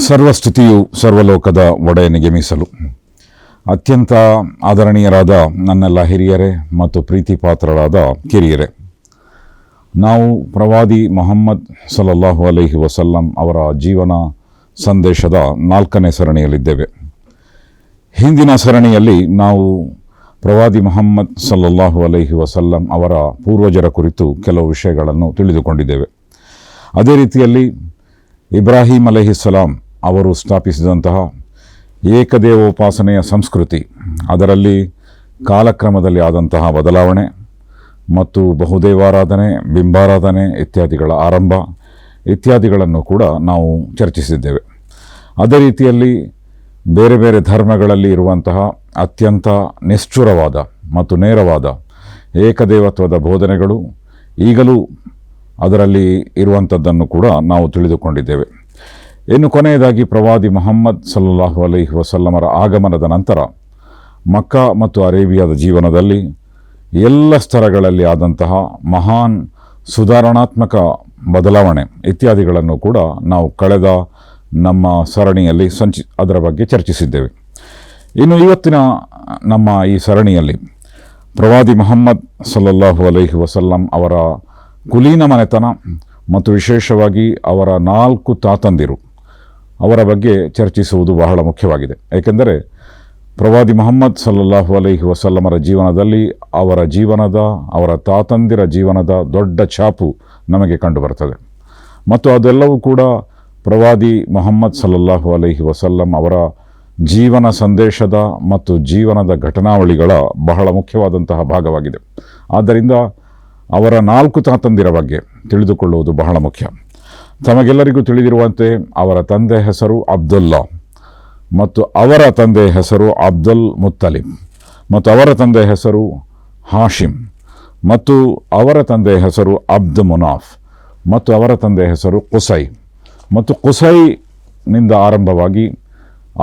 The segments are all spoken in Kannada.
ಸರ್ವಸ್ತುತಿಯು ಸರ್ವಲೋಕದ ಒಡೆಯನಿಗೆ ಮೀಸಲು. ಅತ್ಯಂತ ಆದರಣೀಯರಾದ ನನ್ನೆಲ್ಲ ಹಿರಿಯರೇ ಮತ್ತು ಪ್ರೀತಿಪಾತ್ರರಾದ ಕಿರಿಯರೇ, ನಾವು ಪ್ರವಾದಿ ಮೊಹಮ್ಮದ್ ಸಲ್ಲಲ್ಲಾಹು ಅಲೈಹಿ ವಸಲ್ಲಂ ಅವರ ಜೀವನ ಸಂದೇಶದ 4ನೇ ಸರಣಿಯಲ್ಲಿದ್ದೇವೆ. ಹಿಂದಿನ ಸರಣಿಯಲ್ಲಿ ನಾವು ಪ್ರವಾದಿ ಮೊಹಮ್ಮದ್ ಸಲ್ಲಲ್ಲಾಹು ಅಲೈಹಿ ವಸಲ್ಲಂ ಅವರ ಪೂರ್ವಜರ ಕುರಿತು ಕೆಲವು ವಿಷಯಗಳನ್ನು ತಿಳಿದುಕೊಂಡಿದ್ದೇವೆ. ಅದೇ ರೀತಿಯಲ್ಲಿ ಇಬ್ರಾಹಿಂ ಅಲೈಹಿಸ್ಸಲಾಂ ಅವರು ಸ್ಥಾಪಿಸಿದಂತಹ ಏಕದೇವೋಪಾಸನೆಯ ಸಂಸ್ಕೃತಿ, ಅದರಲ್ಲಿ ಕಾಲಕ್ರಮದಲ್ಲಿ ಆದಂತಹ ಬದಲಾವಣೆ ಮತ್ತು ಬಹುದೇವಾರಾಧನೆ, ಬಿಂಬಾರಾಧನೆ ಇತ್ಯಾದಿಗಳ ಆರಂಭ ಇತ್ಯಾದಿಗಳನ್ನು ಕೂಡ ನಾವು ಚರ್ಚಿಸಿದ್ದೇವೆ. ಅದೇ ರೀತಿಯಲ್ಲಿ ಬೇರೆ ಬೇರೆ ಧರ್ಮಗಳಲ್ಲಿ ಇರುವಂತಹ ಅತ್ಯಂತ ನಿಷ್ಠುರವಾದ ಮತ್ತು ನೇರವಾದ ಏಕದೇವತ್ವದ ಬೋಧನೆಗಳು ಈಗಲೂ ಅದರಲ್ಲಿ ಇರುವಂಥದ್ದನ್ನು ಕೂಡ ನಾವು ತಿಳಿದುಕೊಂಡಿದ್ದೇವೆ. ಇನ್ನು ಕೊನೆಯದಾಗಿ ಪ್ರವಾದಿ ಮೊಹಮ್ಮದ್ ಸಲ್ಲಲ್ಲಾಹು ಅಲೈಹಿ ವಸಲ್ಲಮರ ಆಗಮನದ ನಂತರ ಮಕ್ಕಾ ಮತ್ತು ಅರೇಬಿಯಾದ ಜೀವನದಲ್ಲಿ ಎಲ್ಲ ಸ್ತರಗಳಲ್ಲಿ ಆದಂತಹ ಮಹಾನ್ ಸುಧಾರಣಾತ್ಮಕ ಬದಲಾವಣೆ ಇತ್ಯಾದಿಗಳನ್ನು ಕೂಡ ನಾವು ಕಳೆದ ನಮ್ಮ ಸರಣಿಯಲ್ಲಿ ಅದರ ಬಗ್ಗೆ ಚರ್ಚಿಸಿದ್ದೇವೆ. ಇನ್ನು ಇವತ್ತಿನ ನಮ್ಮ ಈ ಸರಣಿಯಲ್ಲಿ ಪ್ರವಾದಿ ಮೊಹಮ್ಮದ್ ಸಲ್ಲಲ್ಲಾಹು ಅಲೈಹಿ ವಸಲ್ಲಂ ಅವರ ಕುಲೀನ ಮನೆತನ ಮತ್ತು ವಿಶೇಷವಾಗಿ ಅವರ 4 ತಾತಂದಿರು ಅವರ ಬಗ್ಗೆ ಚರ್ಚಿಸುವುದು ಬಹಳ ಮುಖ್ಯವಾಗಿದೆ. ಏಕೆಂದರೆ ಪ್ರವಾದಿ ಮೊಹಮ್ಮದ್ ಸಲ್ಲಲ್ಲಾಹು ಅಲೈಹಿ ವಸಲ್ಲಮರ ಜೀವನದಲ್ಲಿ ಅವರ ತಾತಂದಿರ ಜೀವನದ ದೊಡ್ಡ ಛಾಪು ನಮಗೆ ಕಂಡುಬರ್ತದೆ. ಮತ್ತು ಅದೆಲ್ಲವೂ ಕೂಡ ಪ್ರವಾದಿ ಮೊಹಮ್ಮದ್ ಸಲ್ಲಲ್ಲಾಹು ಅಲೈಹಿ ವಸಲ್ಲಂ ಅವರ ಜೀವನ ಸಂದೇಶದ ಮತ್ತು ಜೀವನದ ಘಟನಾವಳಿಗಳ ಬಹಳ ಮುಖ್ಯವಾದಂತಹ ಭಾಗವಾಗಿದೆ. ಆದ್ದರಿಂದ ಅವರ 4 ತಾತಂದಿರ ಬಗ್ಗೆ ತಿಳಿದುಕೊಳ್ಳುವುದು ಬಹಳ ಮುಖ್ಯ. ತಮಗೆಲ್ಲರಿಗೂ ತಿಳಿದಿರುವಂತೆ ಅವರ ತಂದೆ ಹೆಸರು ಅಬ್ದುಲ್ಲಾ ಮತ್ತು ಅವರ ತಂದೆ ಹೆಸರು ಅಬ್ದುಲ್ ಮುತ್ತಲಿಬ್ ಮತ್ತು ಅವರ ತಂದೆ ಹೆಸರು ಹಾಶಿಮ್ ಮತ್ತು ಅವರ ತಂದೆ ಹೆಸರು ಅಬ್ದ್ ಮುನಾಫ್ ಮತ್ತು ಅವರ ತಂದೆ ಹೆಸರು ಕುಸೈ ಮತ್ತು ಕುಸೈನಿಂದ ಆರಂಭವಾಗಿ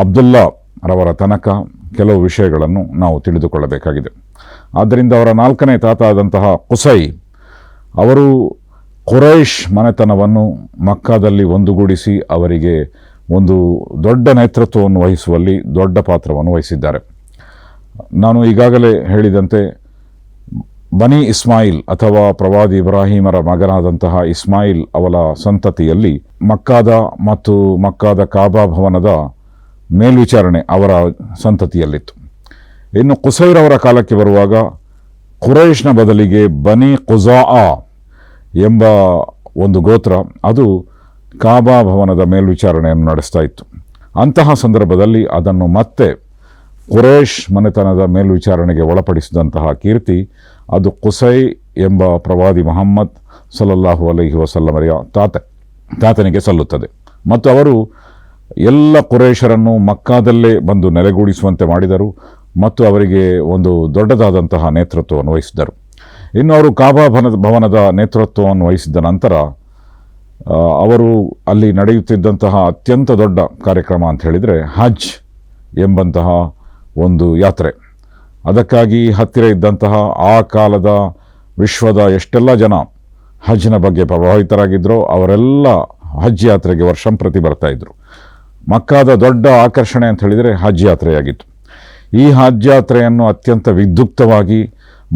ಅಬ್ದುಲ್ಲಾ ರವರ ತನಕ ಕೆಲವು ವಿಷಯಗಳನ್ನು ನಾವು ತಿಳಿದುಕೊಳ್ಳಬೇಕಾಗಿದೆ. ಆದ್ದರಿಂದ ಅವರ 4ನೇ ತಾತ ಆದಂತಹ ಕುಸೈ ಅವರು ಕುರೈಶ್ ಮನೆತನವನ್ನು ಮಕ್ಕಾದಲ್ಲಿ ಒಂದುಗೂಡಿಸಿ ಅವರಿಗೆ ಒಂದು ದೊಡ್ಡ ನೇತೃತ್ವವನ್ನು ವಹಿಸುವಲ್ಲಿ ದೊಡ್ಡ ಪಾತ್ರವನ್ನು ವಹಿಸಿದ್ದಾರೆ. ನಾನು ಈಗಾಗಲೇ ಹೇಳಿದಂತೆ ಬನಿ ಇಸ್ಮಾಯಿಲ್ ಅಥವಾ ಪ್ರವಾದಿ ಇಬ್ರಾಹಿಮರ ಮಗನಾದಂತಹ ಇಸ್ಮಾಯಿಲ್ ಅವರ ಸಂತತಿಯಲ್ಲಿ ಮಕ್ಕಾದ ಕಾಬಾ ಭವನದ ಮೇಲ್ವಿಚಾರಣೆ ಅವರ ಸಂತತಿಯಲ್ಲಿತ್ತು. ಇನ್ನು ಕುಸೈರವರ ಕಾಲಕ್ಕೆ ಬರುವಾಗ ಕುರೈಶ್ನ ಬದಲಿಗೆ ಬನಿ ಕುಜಾಆ ಎಂಬ ಒಂದು ಗೋತ್ರ ಅದು ಕಾಬಾ ಭವನದ ಮೇಲ್ವಿಚಾರಣೆಯನ್ನು ನಡೆಸ್ತಾ ಇತ್ತು. ಅಂತಹ ಸಂದರ್ಭದಲ್ಲಿ ಅದನ್ನು ಮತ್ತೆ ಕುರೈಶ್ ಮನೆತನದ ಮೇಲ್ವಿಚಾರಣೆಗೆ ಒಳಪಡಿಸಿದಂತಹ ಕೀರ್ತಿ ಅದು ಕುಸೈ ಎಂಬ ಪ್ರವಾದಿ ಮೊಹಮ್ಮದ್ ಸಲ್ಲಲ್ಲಾಹು ಅಲೈಹಿ ವಸಲ್ಲಮರ ತಾತನಿಗೆ ಸಲ್ಲುತ್ತದೆ. ಮತ್ತು ಅವರು ಎಲ್ಲ ಕುರೈಶರನ್ನು ಮಕ್ಕಾದಲ್ಲೇ ಬಂದು ನೆಲೆಗೂಡಿಸುವಂತೆ ಮಾಡಿದರು ಮತ್ತು ಅವರಿಗೆ ಒಂದು ದೊಡ್ಡದಾದಂತಹ ನೇತೃತ್ವವನ್ನು ವಹಿಸಿದರು. ಇನ್ನು ಅವರು ಕಾಬಾ ಭವನದ ನೇತೃತ್ವವನ್ನು ವಹಿಸಿದ ನಂತರ ಅವರು ಅಲ್ಲಿ ನಡೆಯುತ್ತಿದ್ದಂತಹ ಅತ್ಯಂತ ದೊಡ್ಡ ಕಾರ್ಯಕ್ರಮ ಅಂತ ಹೇಳಿದರೆ ಹಜ್ ಎಂಬಂತಹ ಒಂದು ಯಾತ್ರೆ. ಅದಕ್ಕಾಗಿ ಹತ್ತಿರ ಇದ್ದಂತಹ ಆ ಕಾಲದ ವಿಶ್ವದ ಎಷ್ಟೆಲ್ಲ ಜನ ಹಜ್ನ ಬಗ್ಗೆ ಪ್ರಭಾವಿತರಾಗಿದ್ದರೋ ಅವರೆಲ್ಲ ಹಜ್ ಯಾತ್ರೆಗೆ ವರ್ಷಂಪ್ರತಿ ಬರ್ತಾಯಿದ್ರು. ಮಕ್ಕಾದ ದೊಡ್ಡ ಆಕರ್ಷಣೆ ಅಂತ ಹೇಳಿದರೆ ಹಜ್ ಯಾತ್ರೆಯಾಗಿತ್ತು. ಈ ಹಜ್ ಯಾತ್ರೆಯನ್ನು ಅತ್ಯಂತ ವಿದ್ಯುಕ್ತವಾಗಿ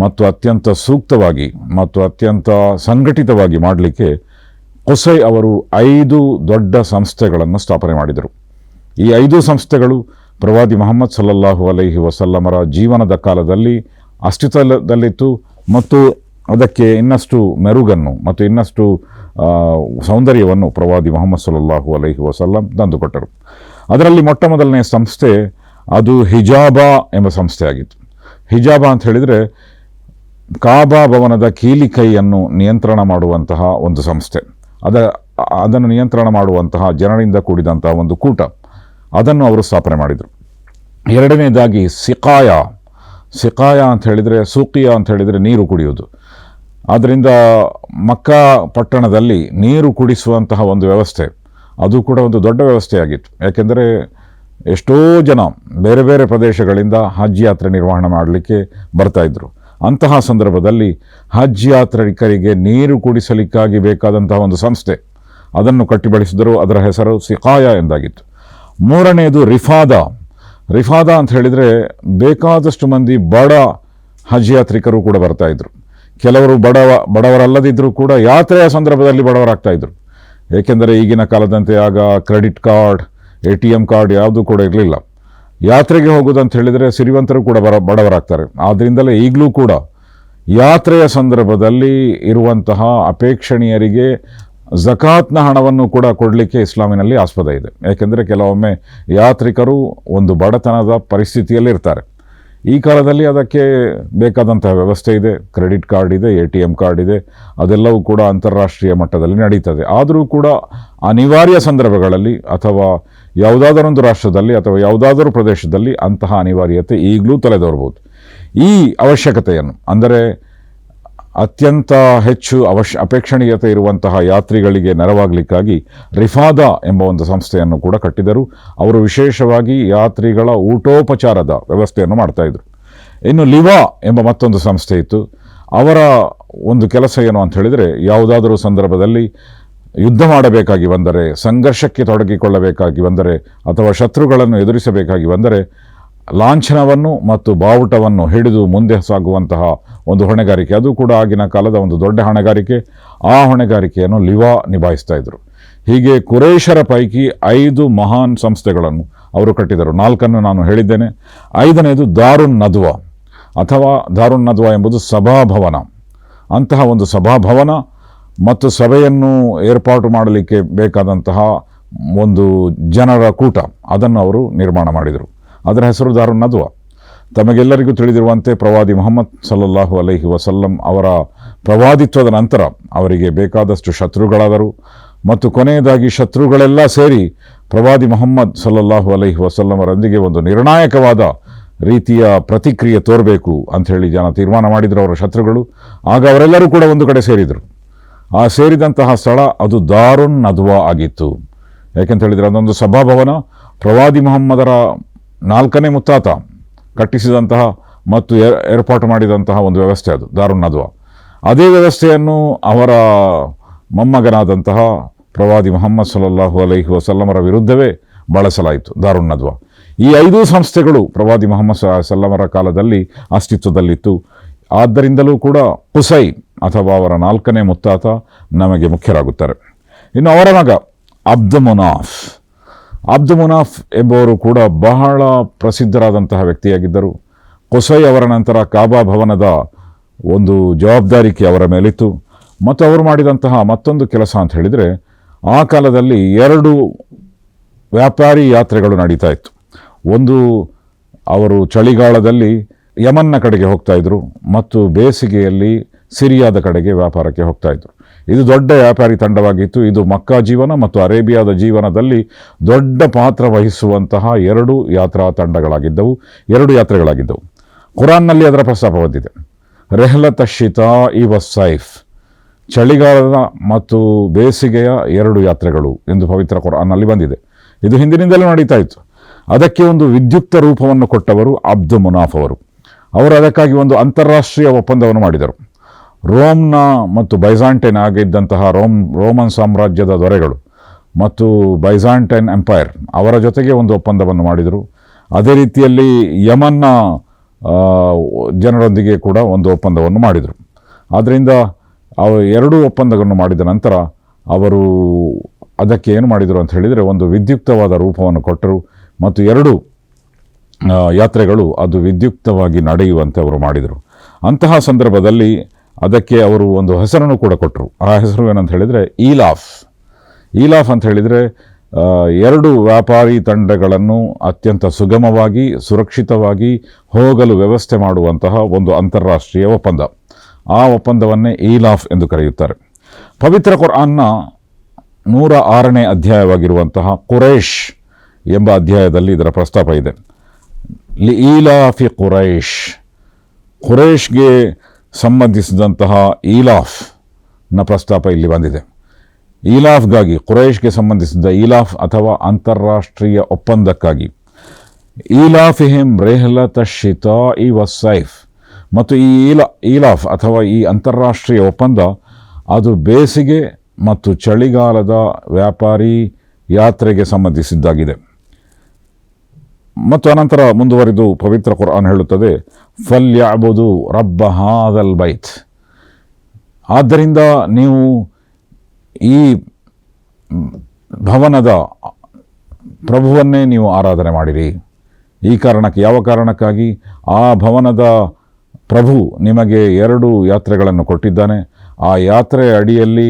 ಮತ್ತು ಅತ್ಯಂತ ಸೂಕ್ತವಾಗಿ ಮತ್ತು ಅತ್ಯಂತ ಸಂಘಟಿತವಾಗಿ ಮಾಡಲಿಕ್ಕೆ ಕುಸೈ ಅವರು 5 ದೊಡ್ಡ ಸಂಸ್ಥೆಗಳನ್ನು ಸ್ಥಾಪನೆ ಮಾಡಿದರು. ಈ 5 ಸಂಸ್ಥೆಗಳು ಪ್ರವಾದಿ ಮೊಹಮ್ಮದ್ ಸಲ್ಲಲ್ಲಾಹು ಅಲೈಹಿ ವಸಲ್ಲಮರ ಜೀವನದ ಕಾಲದಲ್ಲಿ ಅಸ್ತಿತ್ವದಲ್ಲಿತ್ತು ಮತ್ತು ಅದಕ್ಕೆ ಇನ್ನಷ್ಟು ಮೆರುಗನ್ನು ಮತ್ತು ಇನ್ನಷ್ಟು ಸೌಂದರ್ಯವನ್ನು ಪ್ರವಾದಿ ಮೊಹಮ್ಮದ್ ಸಲ್ಲಲ್ಲಾಹು ಅಲೈಹಿ ವಸಲ್ಲಂ ತಂದುಕೊಟ್ಟರು. ಅದರಲ್ಲಿ ಮೊಟ್ಟ ಮೊದಲನೆಯ ಸಂಸ್ಥೆ ಅದು ಹಿಜಾಬಾ ಎಂಬ ಸಂಸ್ಥೆಯಾಗಿತ್ತು. ಹಿಜಾಬಾ ಅಂತ ಹೇಳಿದರೆ ಕಾಬಾ ಭವನದ ಕೀಲಿಕೈಯನ್ನು ನಿಯಂತ್ರಣ ಮಾಡುವಂತಹ ಒಂದು ಸಂಸ್ಥೆ. ಅದನ್ನು ನಿಯಂತ್ರಣ ಮಾಡುವಂತಹ ಜನರಿಂದ ಕೂಡಿದಂತಹ ಒಂದು ಕೂಟ, ಅದನ್ನು ಅವರು ಸ್ಥಾಪನೆ ಮಾಡಿದರು. ಎರಡನೇದಾಗಿ ಸಿಕಾಯ ಅಂತ ಹೇಳಿದರೆ, ಸೂಕಿಯಾ ಅಂತ ಹೇಳಿದರೆ ನೀರು ಕುಡಿಯುವುದು. ಆದ್ದರಿಂದ ಮಕ್ಕಾ ಪಟ್ಟಣದಲ್ಲಿ ನೀರು ಕುಡಿಸುವಂತಹ ಒಂದು ವ್ಯವಸ್ಥೆ, ಅದು ಕೂಡ ಒಂದು ದೊಡ್ಡ ವ್ಯವಸ್ಥೆಯಾಗಿತ್ತು. ಯಾಕೆಂದರೆ ಎಷ್ಟೋ ಜನ ಬೇರೆ ಬೇರೆ ಪ್ರದೇಶಗಳಿಂದ ಹಜ್ ಯಾತ್ರೆ ನಿರ್ವಹಣೆ ಮಾಡಲಿಕ್ಕೆ ಬರ್ತಾಯಿದ್ರು. ಅಂತಹ ಸಂದರ್ಭದಲ್ಲಿ ಹಜ್ ಯಾತ್ರಿಕರಿಗೆ ನೀರು ಕುಡಿಸಲಿಕ್ಕಾಗಿ ಬೇಕಾದಂತಹ ಒಂದು ಸಂಸ್ಥೆ ಅದನ್ನು ಕಟ್ಟಿಬಳಿಸಿದರು. ಅದರ ಹೆಸರು ಸಿಕಾಯ ಎಂದಾಗಿತ್ತು. ಮೂರನೆಯದು ರಿಫಾದ ಅಂತ ಹೇಳಿದರೆ ಬೇಕಾದಷ್ಟು ಮಂದಿ ಬಡ ಹಜ್ ಯಾತ್ರಿಕರು ಕೂಡ ಬರ್ತಾಯಿದ್ರು. ಕೆಲವರು ಬಡವರಲ್ಲದಿದ್ದರೂ ಕೂಡ ಯಾತ್ರೆಯ ಸಂದರ್ಭದಲ್ಲಿ ಬಡವರಾಗ್ತಾಯಿದ್ರು. ಏಕೆಂದರೆ ಈಗಿನ ಕಾಲದಂತೆ ಆಗ ಕ್ರೆಡಿಟ್ ಕಾರ್ಡ್, ATM ಕಾರ್ಡ್ ಯಾವುದೂ ಕೂಡ ಇರಲಿಲ್ಲ. ಯಾತ್ರೆಗೆ ಹೋಗೋದಂತ ಹೇಳಿದರೆ ಸಿರಿವಂತರು ಕೂಡ ಬಡವರಾಗ್ತಾರೆ. ಆದ್ದರಿಂದಲೇ ಈಗಲೂ ಕೂಡ ಯಾತ್ರೆಯ ಸಂದರ್ಭದಲ್ಲಿ ಇರುವಂತಹ ಅಪೇಕ್ಷಣೀಯರಿಗೆ ಝಕಾತ್ನ ಹಣವನ್ನು ಕೂಡ ಕೊಡಲಿಕ್ಕೆ ಇಸ್ಲಾಮಿನಲ್ಲಿ ಆಸ್ಪದ ಇದೆ. ಏಕೆಂದರೆ ಕೆಲವೊಮ್ಮೆ ಯಾತ್ರಿಕರು ಒಂದು ಬಡತನದ ಪರಿಸ್ಥಿತಿಯಲ್ಲಿ ಇರ್ತಾರೆ. ಈ ಕಾಲದಲ್ಲಿ ಅದಕ್ಕೆ ಬೇಕಾದಂತಹ ವ್ಯವಸ್ಥೆ ಇದೆ. ಕ್ರೆಡಿಟ್ ಕಾರ್ಡ್ ಇದೆ, ATM ಕಾರ್ಡ್ ಇದೆ, ಅದೆಲ್ಲವೂ ಕೂಡ ಅಂತಾರಾಷ್ಟ್ರೀಯ ಮಟ್ಟದಲ್ಲಿ ನಡೀತದೆ. ಆದರೂ ಕೂಡ ಅನಿವಾರ್ಯ ಸಂದರ್ಭಗಳಲ್ಲಿ ಅಥವಾ ಯಾವುದಾದರೊಂದು ರಾಷ್ಟ್ರದಲ್ಲಿ ಅಥವಾ ಯಾವುದಾದರೂ ಪ್ರದೇಶದಲ್ಲಿ ಅಂತಹ ಅನಿವಾರ್ಯತೆ ಈಗಲೂ ತಲೆದೋರ್ಬೋದು. ಈ ಅವಶ್ಯಕತೆಯನ್ನು, ಅಂದರೆ ಅತ್ಯಂತ ಹೆಚ್ಚು ಅಪೇಕ್ಷಣೀಯತೆ ಇರುವಂತಹ ಯಾತ್ರಿಗಳಿಗೆ ನೆರವಾಗಲಿಕ್ಕಾಗಿ ರಿಫಾದ ಎಂಬ ಒಂದು ಸಂಸ್ಥೆಯನ್ನು ಕೂಡ ಕಟ್ಟಿದರು. ಅವರು ವಿಶೇಷವಾಗಿ ಯಾತ್ರಿಗಳ ಊಟೋಪಚಾರದ ವ್ಯವಸ್ಥೆಯನ್ನು ಮಾಡ್ತಾಯಿದ್ರು. ಇನ್ನು ಲಿವಾ ಎಂಬ ಮತ್ತೊಂದು ಸಂಸ್ಥೆ ಇತ್ತು. ಅವರ ಒಂದು ಕೆಲಸ ಏನು ಅಂತ ಹೇಳಿದರೆ, ಯಾವುದಾದರೂ ಸಂದರ್ಭದಲ್ಲಿ ಯುದ್ಧ ಮಾಡಬೇಕಾಗಿ ಬಂದರೆ, ಸಂಘರ್ಷಕ್ಕೆ ತೊಡಗಿಕೊಳ್ಳಬೇಕಾಗಿ ಬಂದರೆ ಅಥವಾ ಶತ್ರುಗಳನ್ನು ಎದುರಿಸಬೇಕಾಗಿ ಬಂದರೆ ಲಾಂಛನವನ್ನು ಮತ್ತು ಬಾವುಟವನ್ನು ಹಿಡಿದು ಮುಂದೆ ಸಾಗುವಂತಹ ಒಂದು ಹೊಣೆಗಾರಿಕೆ, ಅದು ಕೂಡ ಆಗಿನ ಕಾಲದ ಒಂದು ದೊಡ್ಡ ಹೊಣೆಗಾರಿಕೆ. ಆ ಹೊಣೆಗಾರಿಕೆಯನ್ನು ಲಿವಾ ನಿಭಾಯಿಸ್ತಾ ಇದ್ದರು. ಹೀಗೆ ಕುರೈಶರ ಪೈಕಿ 5 ಮಹಾನ್ ಸಂಸ್ಥೆಗಳನ್ನು ಅವರು ಕಟ್ಟಿದರು. 4 ನಾನು ಹೇಳಿದ್ದೇನೆ. 5ನೇದು ದಾರುನ್ ನದ್ವಾ ಅಥವಾ ದಾರುನ್ ನದ್ವಾ ಎಂಬುದು ಸಭಾಭವನ. ಅಂತಹ ಒಂದು ಸಭಾಭವನ ಮತ್ತು ಸಭೆಯನ್ನು ಏರ್ಪಾಟು ಮಾಡಲಿಕ್ಕೆ ಬೇಕಾದಂತಹ ಒಂದು ಜನರ ಕೂಟ, ಅದನ್ನು ಅವರು ನಿರ್ಮಾಣ ಮಾಡಿದರು. ಅದರ ಹೆಸರು ದಾರುನ್ ನದ್ವಾ. ತಮಗೆಲ್ಲರಿಗೂ ತಿಳಿದಿರುವಂತೆ ಪ್ರವಾದಿ ಮುಹಮ್ಮದ್ ಸಲ್ಲಲ್ಲಾಹು ಅಲೈಹಿ ವಸಲ್ಲಂ ಅವರ ಪ್ರವಾದಿತ್ವದ ನಂತರ ಅವರಿಗೆ ಬೇಕಾದಷ್ಟು ಶತ್ರುಗಳಾದರು ಮತ್ತು ಕೊನೆಯದಾಗಿ ಶತ್ರುಗಳೆಲ್ಲ ಸೇರಿ ಪ್ರವಾದಿ ಮುಹಮ್ಮದ್ ಸಲ್ಲಲ್ಲಾಹು ಅಲೈಹಿ ವಸಲ್ಲಮರೊಂದಿಗೆ ಒಂದು ನಿರ್ಣಾಯಕವಾದ ರೀತಿಯ ಪ್ರತಿಕ್ರಿಯೆ ತೋರಬೇಕು ಅಂಥೇಳಿ ಜನ ತೀರ್ಮಾನ ಮಾಡಿದರು, ಅವರ ಶತ್ರುಗಳು. ಆಗ ಅವರೆಲ್ಲರೂ ಕೂಡ ಒಂದು ಕಡೆ ಸೇರಿದರು. ಆ ಸೇರಿದಂತಹ ಸ್ಥಳ ಅದು ದಾರುನ್ ನದ್ವಾ ಆಗಿತ್ತು. ಯಾಕೆಂತ ಹೇಳಿದರೆ ಅದೊಂದು ಸಭಾಭವನ, ಪ್ರವಾದಿ ಮುಹಮ್ಮದರ 4ನೇ ಮುತ್ತಾತ ಕಟ್ಟಿಸಿದಂತಹ ಮತ್ತು ಏರ್ಪಾಟು ಮಾಡಿದಂತಹ ಒಂದು ವ್ಯವಸ್ಥೆ ಅದು ದಾರುನ್ ನದ್ವಾ. ಅದೇ ವ್ಯವಸ್ಥೆಯನ್ನು ಅವರ ಮೊಮ್ಮಗನಾದಂತಹ ಪ್ರವಾದಿ ಮುಹಮ್ಮದ್ ಸಲ್ಲಲ್ಲಾಹು ಅಲೈಹಿ ವಸಲ್ಲಮರ ವಿರುದ್ಧವೇ ಬಳಸಲಾಯಿತು ದಾರುನ್ ನದ್ವಾ. ಈ 5 ಸಂಸ್ಥೆಗಳು ಪ್ರವಾದಿ ಮುಹಮ್ಮದ್ ಸಲ್ಲಮರ ಕಾಲದಲ್ಲಿ ಅಸ್ತಿತ್ವದಲ್ಲಿತ್ತು. ಆದ್ದರಿಂದಲೂ ಕೂಡ ಕುಸೈ ಅಥವಾ ಅವರ 4ನೇ ಮುತ್ತಾತ ನಮಗೆ ಮುಖ್ಯರಾಗುತ್ತಾರೆ. ಇನ್ನು ಅವರ ಮಗ ಅಬ್ದು ಮುನಾಫ್ ಎಂಬುವರು ಕೂಡ ಬಹಳ ಪ್ರಸಿದ್ಧರಾದಂತಹ ವ್ಯಕ್ತಿಯಾಗಿದ್ದರು. ಕುಸೈ ಅವರ ನಂತರ ಕಾಬಾ ಭವನದ ಒಂದು ಜವಾಬ್ದಾರಿಕೆ ಅವರ ಮೇಲಿತ್ತು. ಮತ್ತು ಅವರು ಮಾಡಿದಂತಹ ಮತ್ತೊಂದು ಕೆಲಸ ಅಂತ ಹೇಳಿದರೆ, ಆ ಕಾಲದಲ್ಲಿ 2 ವ್ಯಾಪಾರಿ ಯಾತ್ರೆಗಳು ನಡೀತಾ ಇತ್ತು. ಒಂದು, ಅವರು ಚಳಿಗಾಲದಲ್ಲಿ ಯಮನ್ನ ಕಡೆಗೆ ಹೋಗ್ತಾಯಿದ್ರು ಮತ್ತು ಬೇಸಿಗೆಯಲ್ಲಿ ಸಿರಿಯಾದ ಕಡೆಗೆ ವ್ಯಾಪಾರಕ್ಕೆ ಹೋಗ್ತಾಯಿದ್ರು. ಇದು ದೊಡ್ಡ ವ್ಯಾಪಾರಿ ತಂಡವಾಗಿತ್ತು. ಇದು ಮಕ್ಕಾ ಜೀವನ ಮತ್ತು ಅರೇಬಿಯಾದ ಜೀವನದಲ್ಲಿ ದೊಡ್ಡ ಪಾತ್ರ ವಹಿಸುವಂತಹ 2 ಯಾತ್ರಾ ತಂಡಗಳಾಗಿದ್ದವು, 2 ಯಾತ್ರೆಗಳಾಗಿದ್ದವು. ಕುರಾನ್ನಲ್ಲಿ ಅದರ ಪ್ರಸ್ತಾಪ ಬಂದಿದೆ. ರೆಹ್ಲತ್ ಶಿತಾಇ ವಸ್ಸೈಫ್, ಚಳಿಗಾಲದ ಮತ್ತು ಬೇಸಿಗೆಯ 2 ಯಾತ್ರೆಗಳು ಎಂದು ಪವಿತ್ರ ಕುರಾನ್ನಲ್ಲಿ ಬಂದಿದೆ. ಇದು ಹಿಂದಿನಿಂದಲೂ ನಡೀತಾ ಇತ್ತು. ಅದಕ್ಕೆ ಒಂದು ವಿದ್ಯುಕ್ತ ರೂಪವನ್ನು ಕೊಟ್ಟವರು ಅಬ್ದು ಮುನಾಫ್ ಅವರು. ಅದಕ್ಕಾಗಿ ಒಂದು ಅಂತಾರಾಷ್ಟ್ರೀಯ ಒಪ್ಪಂದವನ್ನು ಮಾಡಿದರು. ರೋಮ್ನ ಮತ್ತು ಬೈಜಾಂಟೈನ್ ಆಗಿದ್ದಂತಹ ರೋಮನ್ ಸಾಮ್ರಾಜ್ಯದ ದೊರೆಗಳು ಮತ್ತು ಬೈಜಾಂಟೈನ್ ಎಂಪೈರ್ ಅವರ ಜೊತೆಗೆ ಒಂದು ಒಪ್ಪಂದವನ್ನು ಮಾಡಿದರು. ಅದೇ ರೀತಿಯಲ್ಲಿ ಯಮನ್ನ ಜನರೊಂದಿಗೆ ಕೂಡ ಒಂದು ಒಪ್ಪಂದವನ್ನು ಮಾಡಿದರು. ಆದ್ದರಿಂದ 2 ಒಪ್ಪಂದಗಳನ್ನು ಮಾಡಿದ ನಂತರ ಅವರು ಅದಕ್ಕೆ ಏನು ಮಾಡಿದರು ಅಂತ ಹೇಳಿದರೆ, ಒಂದು ವಿದ್ಯುಕ್ತವಾದ ರೂಪವನ್ನು ಕೊಟ್ಟರು ಮತ್ತು 2 ಯಾತ್ರೆಗಳು ಅದು ವಿದ್ಯುಕ್ತವಾಗಿ ನಡೆಯುವಂತೆ ಅವರು ಮಾಡಿದರು. ಅಂತಹ ಸಂದರ್ಭದಲ್ಲಿ ಅದಕ್ಕೆ ಅವರು ಒಂದು ಹೆಸರನ್ನು ಕೂಡ ಕೊಟ್ಟರು. ಆ ಹೆಸರು ಏನಂತ ಹೇಳಿದರೆ ಈಲಾಫ್ ಅಂತ ಹೇಳಿದರೆ 2 ವ್ಯಾಪಾರಿ ತಂಡಗಳನ್ನು ಅತ್ಯಂತ ಸುಗಮವಾಗಿ ಸುರಕ್ಷಿತವಾಗಿ ಹೋಗಲು ವ್ಯವಸ್ಥೆ ಮಾಡುವಂತಹ ಒಂದು ಅಂತಾರಾಷ್ಟ್ರೀಯ ಒಪ್ಪಂದ. ಆ ಒಪ್ಪಂದವನ್ನೇ ಈಲಾಫ್ ಎಂದು ಕರೆಯುತ್ತಾರೆ. ಪವಿತ್ರ ಕುರ್ಆನ್ನ 106ನೇ ಅಧ್ಯಾಯವಾಗಿರುವಂತಹ ಕುರೈಶ್ ಎಂಬ ಅಧ್ಯಾಯದಲ್ಲಿ ಇದರ ಪ್ರಸ್ತಾಪ ಇದೆ. ಈಲಾಫಿ ಕುರೈಶ್ಗೆ ಸಂಬಂಧಿಸಿದಂತಹ ಈಲಾಫ್ನ ಪ್ರಸ್ತಾಪ ಇಲ್ಲಿ ಬಂದಿದೆ. ಈಲಾಫ್ಗಾಗಿ, ಕುರೈಶ್ಗೆ ಸಂಬಂಧಿಸಿದ ಈಲಾಫ್ ಅಥವಾ ಅಂತಾರಾಷ್ಟ್ರೀಯ ಒಪ್ಪಂದಕ್ಕಾಗಿ, ಈಲಾಫಿಹಿಮ್ ರೆಹ್ಲತ ಶಿತಾಇ ವಸ್ಸೈಫ್, ಮತ್ತು ಈ ಈಲಾಫ್ ಅಥವಾ ಈ ಅಂತಾರಾಷ್ಟ್ರೀಯ ಒಪ್ಪಂದ ಅದು ಬೇಸಿಗೆ ಮತ್ತು ಚಳಿಗಾಲದ ವ್ಯಾಪಾರಿ ಯಾತ್ರೆಗೆ ಸಂಬಂಧಿಸಿದ್ದಾಗಿದೆ. ಮತ್ತು ಅನಂತರ ಮುಂದುವರಿದು ಪವಿತ್ರ ಕುರ್ಆನ್ ಹೇಳುತ್ತದೆ, ಫಲ್ಯಅಬುದು ರಬ್ಬ ಹಾದಲ್ ಬೈತ್. ಆದ್ದರಿಂದ ನೀವು ಈ ಭವನದ ಪ್ರಭುವನ್ನೇ ನೀವು ಆರಾಧನೆ ಮಾಡಿರಿ. ಈ ಕಾರಣಕ್ಕೆ, ಯಾವ ಕಾರಣಕ್ಕಾಗಿ? ಆ ಭವನದ ಪ್ರಭು ನಿಮಗೆ 2 ಯಾತ್ರೆಗಳನ್ನು ಕೊಟ್ಟಿದ್ದಾನೆ. ಆ ಯಾತ್ರೆಯ ಅಡಿಯಲ್ಲಿ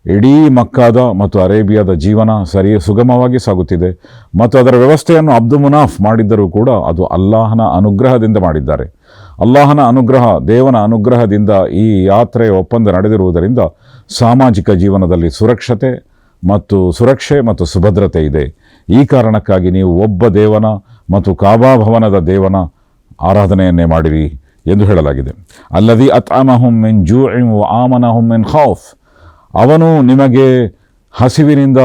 ಇಡೀ ಮಕ್ಕಾದ ಮತ್ತು ಅರೇಬಿಯಾದ ಜೀವನ ಸುಗಮವಾಗಿ ಸಾಗುತ್ತಿದೆ. ಮತ್ತು ಅದರ ವ್ಯವಸ್ಥೆಯನ್ನು ಅಬ್ದು ಮುನಾಫ್ ಮಾಡಿದ್ದರೂ ಕೂಡ ಅದು ಅಲ್ಲಾಹನ ಅನುಗ್ರಹದಿಂದ ಮಾಡಿದ್ದಾರೆ. ಅಲ್ಲಾಹನ ಅನುಗ್ರಹ, ದೇವನ ಅನುಗ್ರಹದಿಂದ ಈ ಯಾತ್ರೆಯ ಒಪ್ಪಂದ ನಡೆದಿರುವುದರಿಂದ ಸಾಮಾಜಿಕ ಜೀವನದಲ್ಲಿ ಸುರಕ್ಷೆ ಮತ್ತು ಸುಭದ್ರತೆ ಇದೆ. ಈ ಕಾರಣಕ್ಕಾಗಿ ನೀವು ಒಬ್ಬ ದೇವನ ಮತ್ತು ಕಾಬಾ ಭವನದ ದೇವನ ಆರಾಧನೆಯನ್ನೇ ಮಾಡಿರಿ ಎಂದು ಹೇಳಲಾಗಿದೆ. ಅಲ್ಲದಿ ಅತ್ಅಮಹುಂ ಮಿನ್ ಜೂಇನ್ ವ ಆಮನಹುಂ ಮಿನ್ ಖೌಫ್. ಅವನು ನಿಮಗೆ ಹಸಿವಿನಿಂದ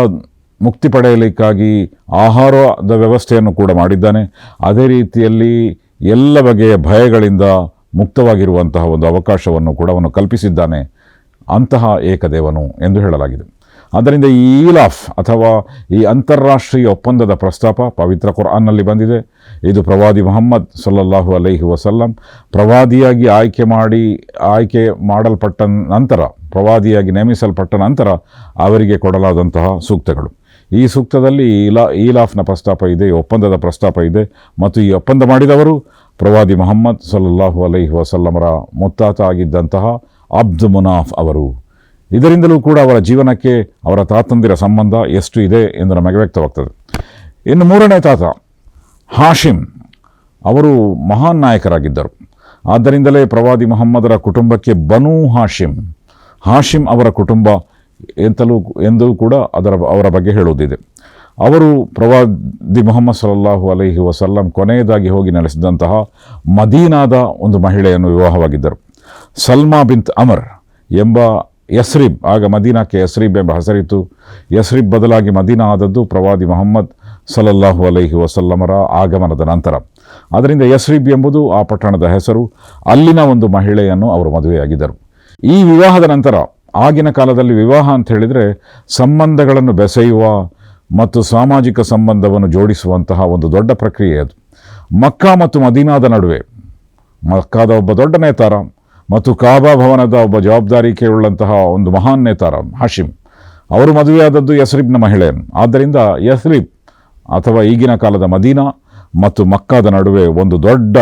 ಮುಕ್ತಿ ಪಡೆಯಲಿಕ್ಕಾಗಿ ಆಹಾರದ ವ್ಯವಸ್ಥೆಯನ್ನು ಕೂಡ ಮಾಡಿದ್ದಾನೆ. ಅದೇ ರೀತಿಯಲ್ಲಿ ಎಲ್ಲ ಬಗೆಯ ಭಯಗಳಿಂದ ಮುಕ್ತವಾಗಿರುವಂತಹ ಒಂದು ಅವಕಾಶವನ್ನು ಕೂಡ ಅವನು ಕಲ್ಪಿಸಿದ್ದಾನೆ. ಅಂತಹ ಏಕದೇವನು ಎಂದು ಹೇಳಲಾಗಿದೆ. ಆದ್ದರಿಂದ ಈ ಈಲಾಫ್ ಅಥವಾ ಈ ಅಂತಾರಾಷ್ಟ್ರೀಯ ಒಪ್ಪಂದದ ಪ್ರಸ್ತಾಪ ಪವಿತ್ರ ಕುರ್ಆನ್ನಲ್ಲಿ ಬಂದಿದೆ. ಇದು ಪ್ರವಾದಿ ಮುಹಮ್ಮದ್ ಸಲ್ಲಲ್ಲಾಹು ಅಲೈಹಿ ವಸಲ್ಲಂ ಪ್ರವಾದಿಯಾಗಿ ಆಯ್ಕೆ ಮಾಡಲ್ಪಟ್ಟ ನಂತರ, ಪ್ರವಾದಿಯಾಗಿ ನೇಮಿಸಲ್ಪಟ್ಟ ನಂತರ ಅವರಿಗೆ ಕೊಡಲಾದಂತಹ ಸೂಕ್ತಗಳು. ಈ ಸೂಕ್ತದಲ್ಲಿ ಈಲಾಫ್ನ ಪ್ರಸ್ತಾಪ ಇದೆ, ಒಪ್ಪಂದದ ಪ್ರಸ್ತಾಪ ಇದೆ. ಮತ್ತು ಈ ಒಪ್ಪಂದ ಮಾಡಿದವರು ಪ್ರವಾದಿ ಮುಹಮ್ಮದ್ ಸಲ್ಲಲ್ಲಾಹು ಅಲೈಹಿ ವಸಲ್ಲಮರ ಮುತ್ತಾತ ಆಗಿದ್ದಂತಹ ಅಬ್ದು ಮುನಾಫ್ ಅವರು. ಇದರಿಂದಲೂ ಕೂಡ ಅವರ ಜೀವನಕ್ಕೆ ಅವರ ತಾತಂದಿರ ಸಂಬಂಧ ಎಷ್ಟು ಇದೆ ಎಂದು ನಮಗೆ ವ್ಯಕ್ತವಾಗ್ತದೆ. ಇನ್ನು 3ನೇ ತಾತ ಹಾಶಿಮ್ ಅವರು ಮಹಾನ್ ನಾಯಕರಾಗಿದ್ದರು. ಆದ್ದರಿಂದಲೇ ಪ್ರವಾದಿ ಮುಹಮ್ಮದರ ಕುಟುಂಬಕ್ಕೆ ಬನೂ ಹಾಶಿಮ್ ಅವರ ಕುಟುಂಬ ಎಂದೂ ಕೂಡ ಅವರ ಬಗ್ಗೆ ಹೇಳುವುದಿದೆ. ಅವರು ಪ್ರವಾದಿ ಮುಹಮ್ಮದ್ ಸಲ್ಲಲ್ಲಾಹು ಅಲೈಹಿ ವಸಲ್ಲಂ ಕೊನೆಯದಾಗಿ ಹೋಗಿ ನೆಲೆಸಿದಂತಹ ಮದೀನಾದ ಒಂದು ಮಹಿಳೆಯನ್ನು ವಿವಾಹವಾಗಿದ್ದರು. ಸಲ್ಮಾ ಬಿಂತ್ ಅಮರ್ ಎಂಬ ಯಸ್ರಿಬ್, ಆಗ ಮದೀನಾಕ್ಕೆ ಯಸ್ರಿಬ್ ಎಂಬ ಹೆಸರಿತ್ತು. ಯಸ್ರಿಬ್ ಬದಲಾಗಿ ಮದೀನಾ ಆದದ್ದು ಪ್ರವಾದಿ ಮುಹಮ್ಮದ್ ಸಲ್ಲಲ್ಲಾಹು ಅಲೈಹಿ ವಸಲ್ಲಮರ ಆಗಮನದ ನಂತರ. ಆದ್ದರಿಂದ ಯಸ್ರಿಬ್ ಎಂಬುದು ಆ ಪಟ್ಟಣದ ಹೆಸರು. ಅಲ್ಲಿನ ಒಂದು ಮಹಿಳೆಯನ್ನು ಅವರು ಮದುವೆಯಾಗಿದ್ದರು. ಈ ವಿವಾಹದ ನಂತರ, ಆಗಿನ ಕಾಲದಲ್ಲಿ ವಿವಾಹ ಅಂತ ಹೇಳಿದರೆ ಸಂಬಂಧಗಳನ್ನು ಬೆಸೆಯುವ ಮತ್ತು ಸಾಮಾಜಿಕ ಸಂಬಂಧವನ್ನು ಜೋಡಿಸುವಂತಹ ಒಂದು ದೊಡ್ಡ ಪ್ರಕ್ರಿಯೆ ಅದು. ಮಕ್ಕಾ ಮತ್ತು ಮದೀನಾದ ನಡುವೆ ಮಕ್ಕಾದ ಒಬ್ಬ ದೊಡ್ಡ ನೇತಾರ ಮತ್ತು ಕಾಬಾ ಭವನದ ಒಬ್ಬ ಜವಾಬ್ದಾರಿಕೆಯುಳ್ಳಂತಹ ಒಂದು ಮಹಾನ್ ನೇತಾರ ಹಾಶಿಮ್ ಅವರು ಮದುವೆಯಾದದ್ದು ಯಸ್ರಿಬ್ನ ಮಹಿಳೆಯನ್ನು. ಆದ್ದರಿಂದ ಯಸ್ರಿಬ್ ಅಥವಾ ಈಗಿನ ಕಾಲದ ಮದೀನಾ ಮತ್ತು ಮಕ್ಕಾದ ನಡುವೆ ಒಂದು ದೊಡ್ಡ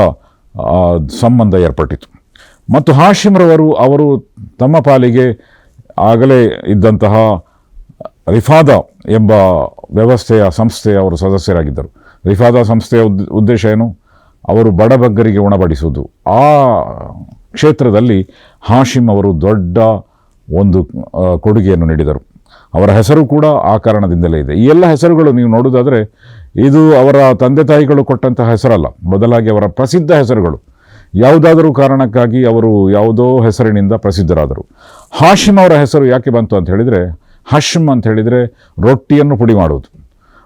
ಸಂಬಂಧ ಏರ್ಪಟ್ಟಿತು. ಮತ್ತು ಹಾಶಿಮ್ರವರು ಅವರು ತಮ್ಮ ಪಾಲಿಗೆ ಆಗಲೇ ಇದ್ದಂತಹ ರಿಫಾದ ಎಂಬ ಸಂಸ್ಥೆಯ ಅವರು ಸದಸ್ಯರಾಗಿದ್ದರು. ರಿಫಾದ ಸಂಸ್ಥೆಯ ಉದ್ದೇಶ ಏನು? ಅವರು ಬಡಬಗ್ಗರಿಗೆ ಉಣಬಡಿಸುವುದು. ಆ ಕ್ಷೇತ್ರದಲ್ಲಿ ಹಾಶಿಮ್ ಅವರು ದೊಡ್ಡ ಒಂದು ಕೊಡುಗೆಯನ್ನು ನೀಡಿದರು. ಅವರ ಹೆಸರು ಕೂಡ ಆ ಕಾರಣದಿಂದಲೇ ಇದೆ. ಈ ಎಲ್ಲ ಹೆಸರುಗಳು ನೀವು ನೋಡುವುದಾದರೆ ಇದು ಅವರ ತಂದೆ ತಾಯಿಗಳು ಕೊಟ್ಟಂತಹ ಹೆಸರಲ್ಲ, ಬದಲಾಗಿ ಅವರ ಪ್ರಸಿದ್ಧ ಹೆಸರುಗಳು. ಯಾವುದಾದರೂ ಕಾರಣಕ್ಕಾಗಿ ಅವರು ಯಾವುದೋ ಹೆಸರಿನಿಂದ ಪ್ರಸಿದ್ಧರಾದರು. ಹಾಶಿಮ್ ಅವರ ಹೆಸರು ಯಾಕೆ ಬಂತು ಅಂತ ಹೇಳಿದರೆ, ಹಶ್ಮ್ ಅಂತ ಹೇಳಿದರೆ ರೊಟ್ಟಿಯನ್ನು ಪುಡಿ ಮಾಡುವುದು.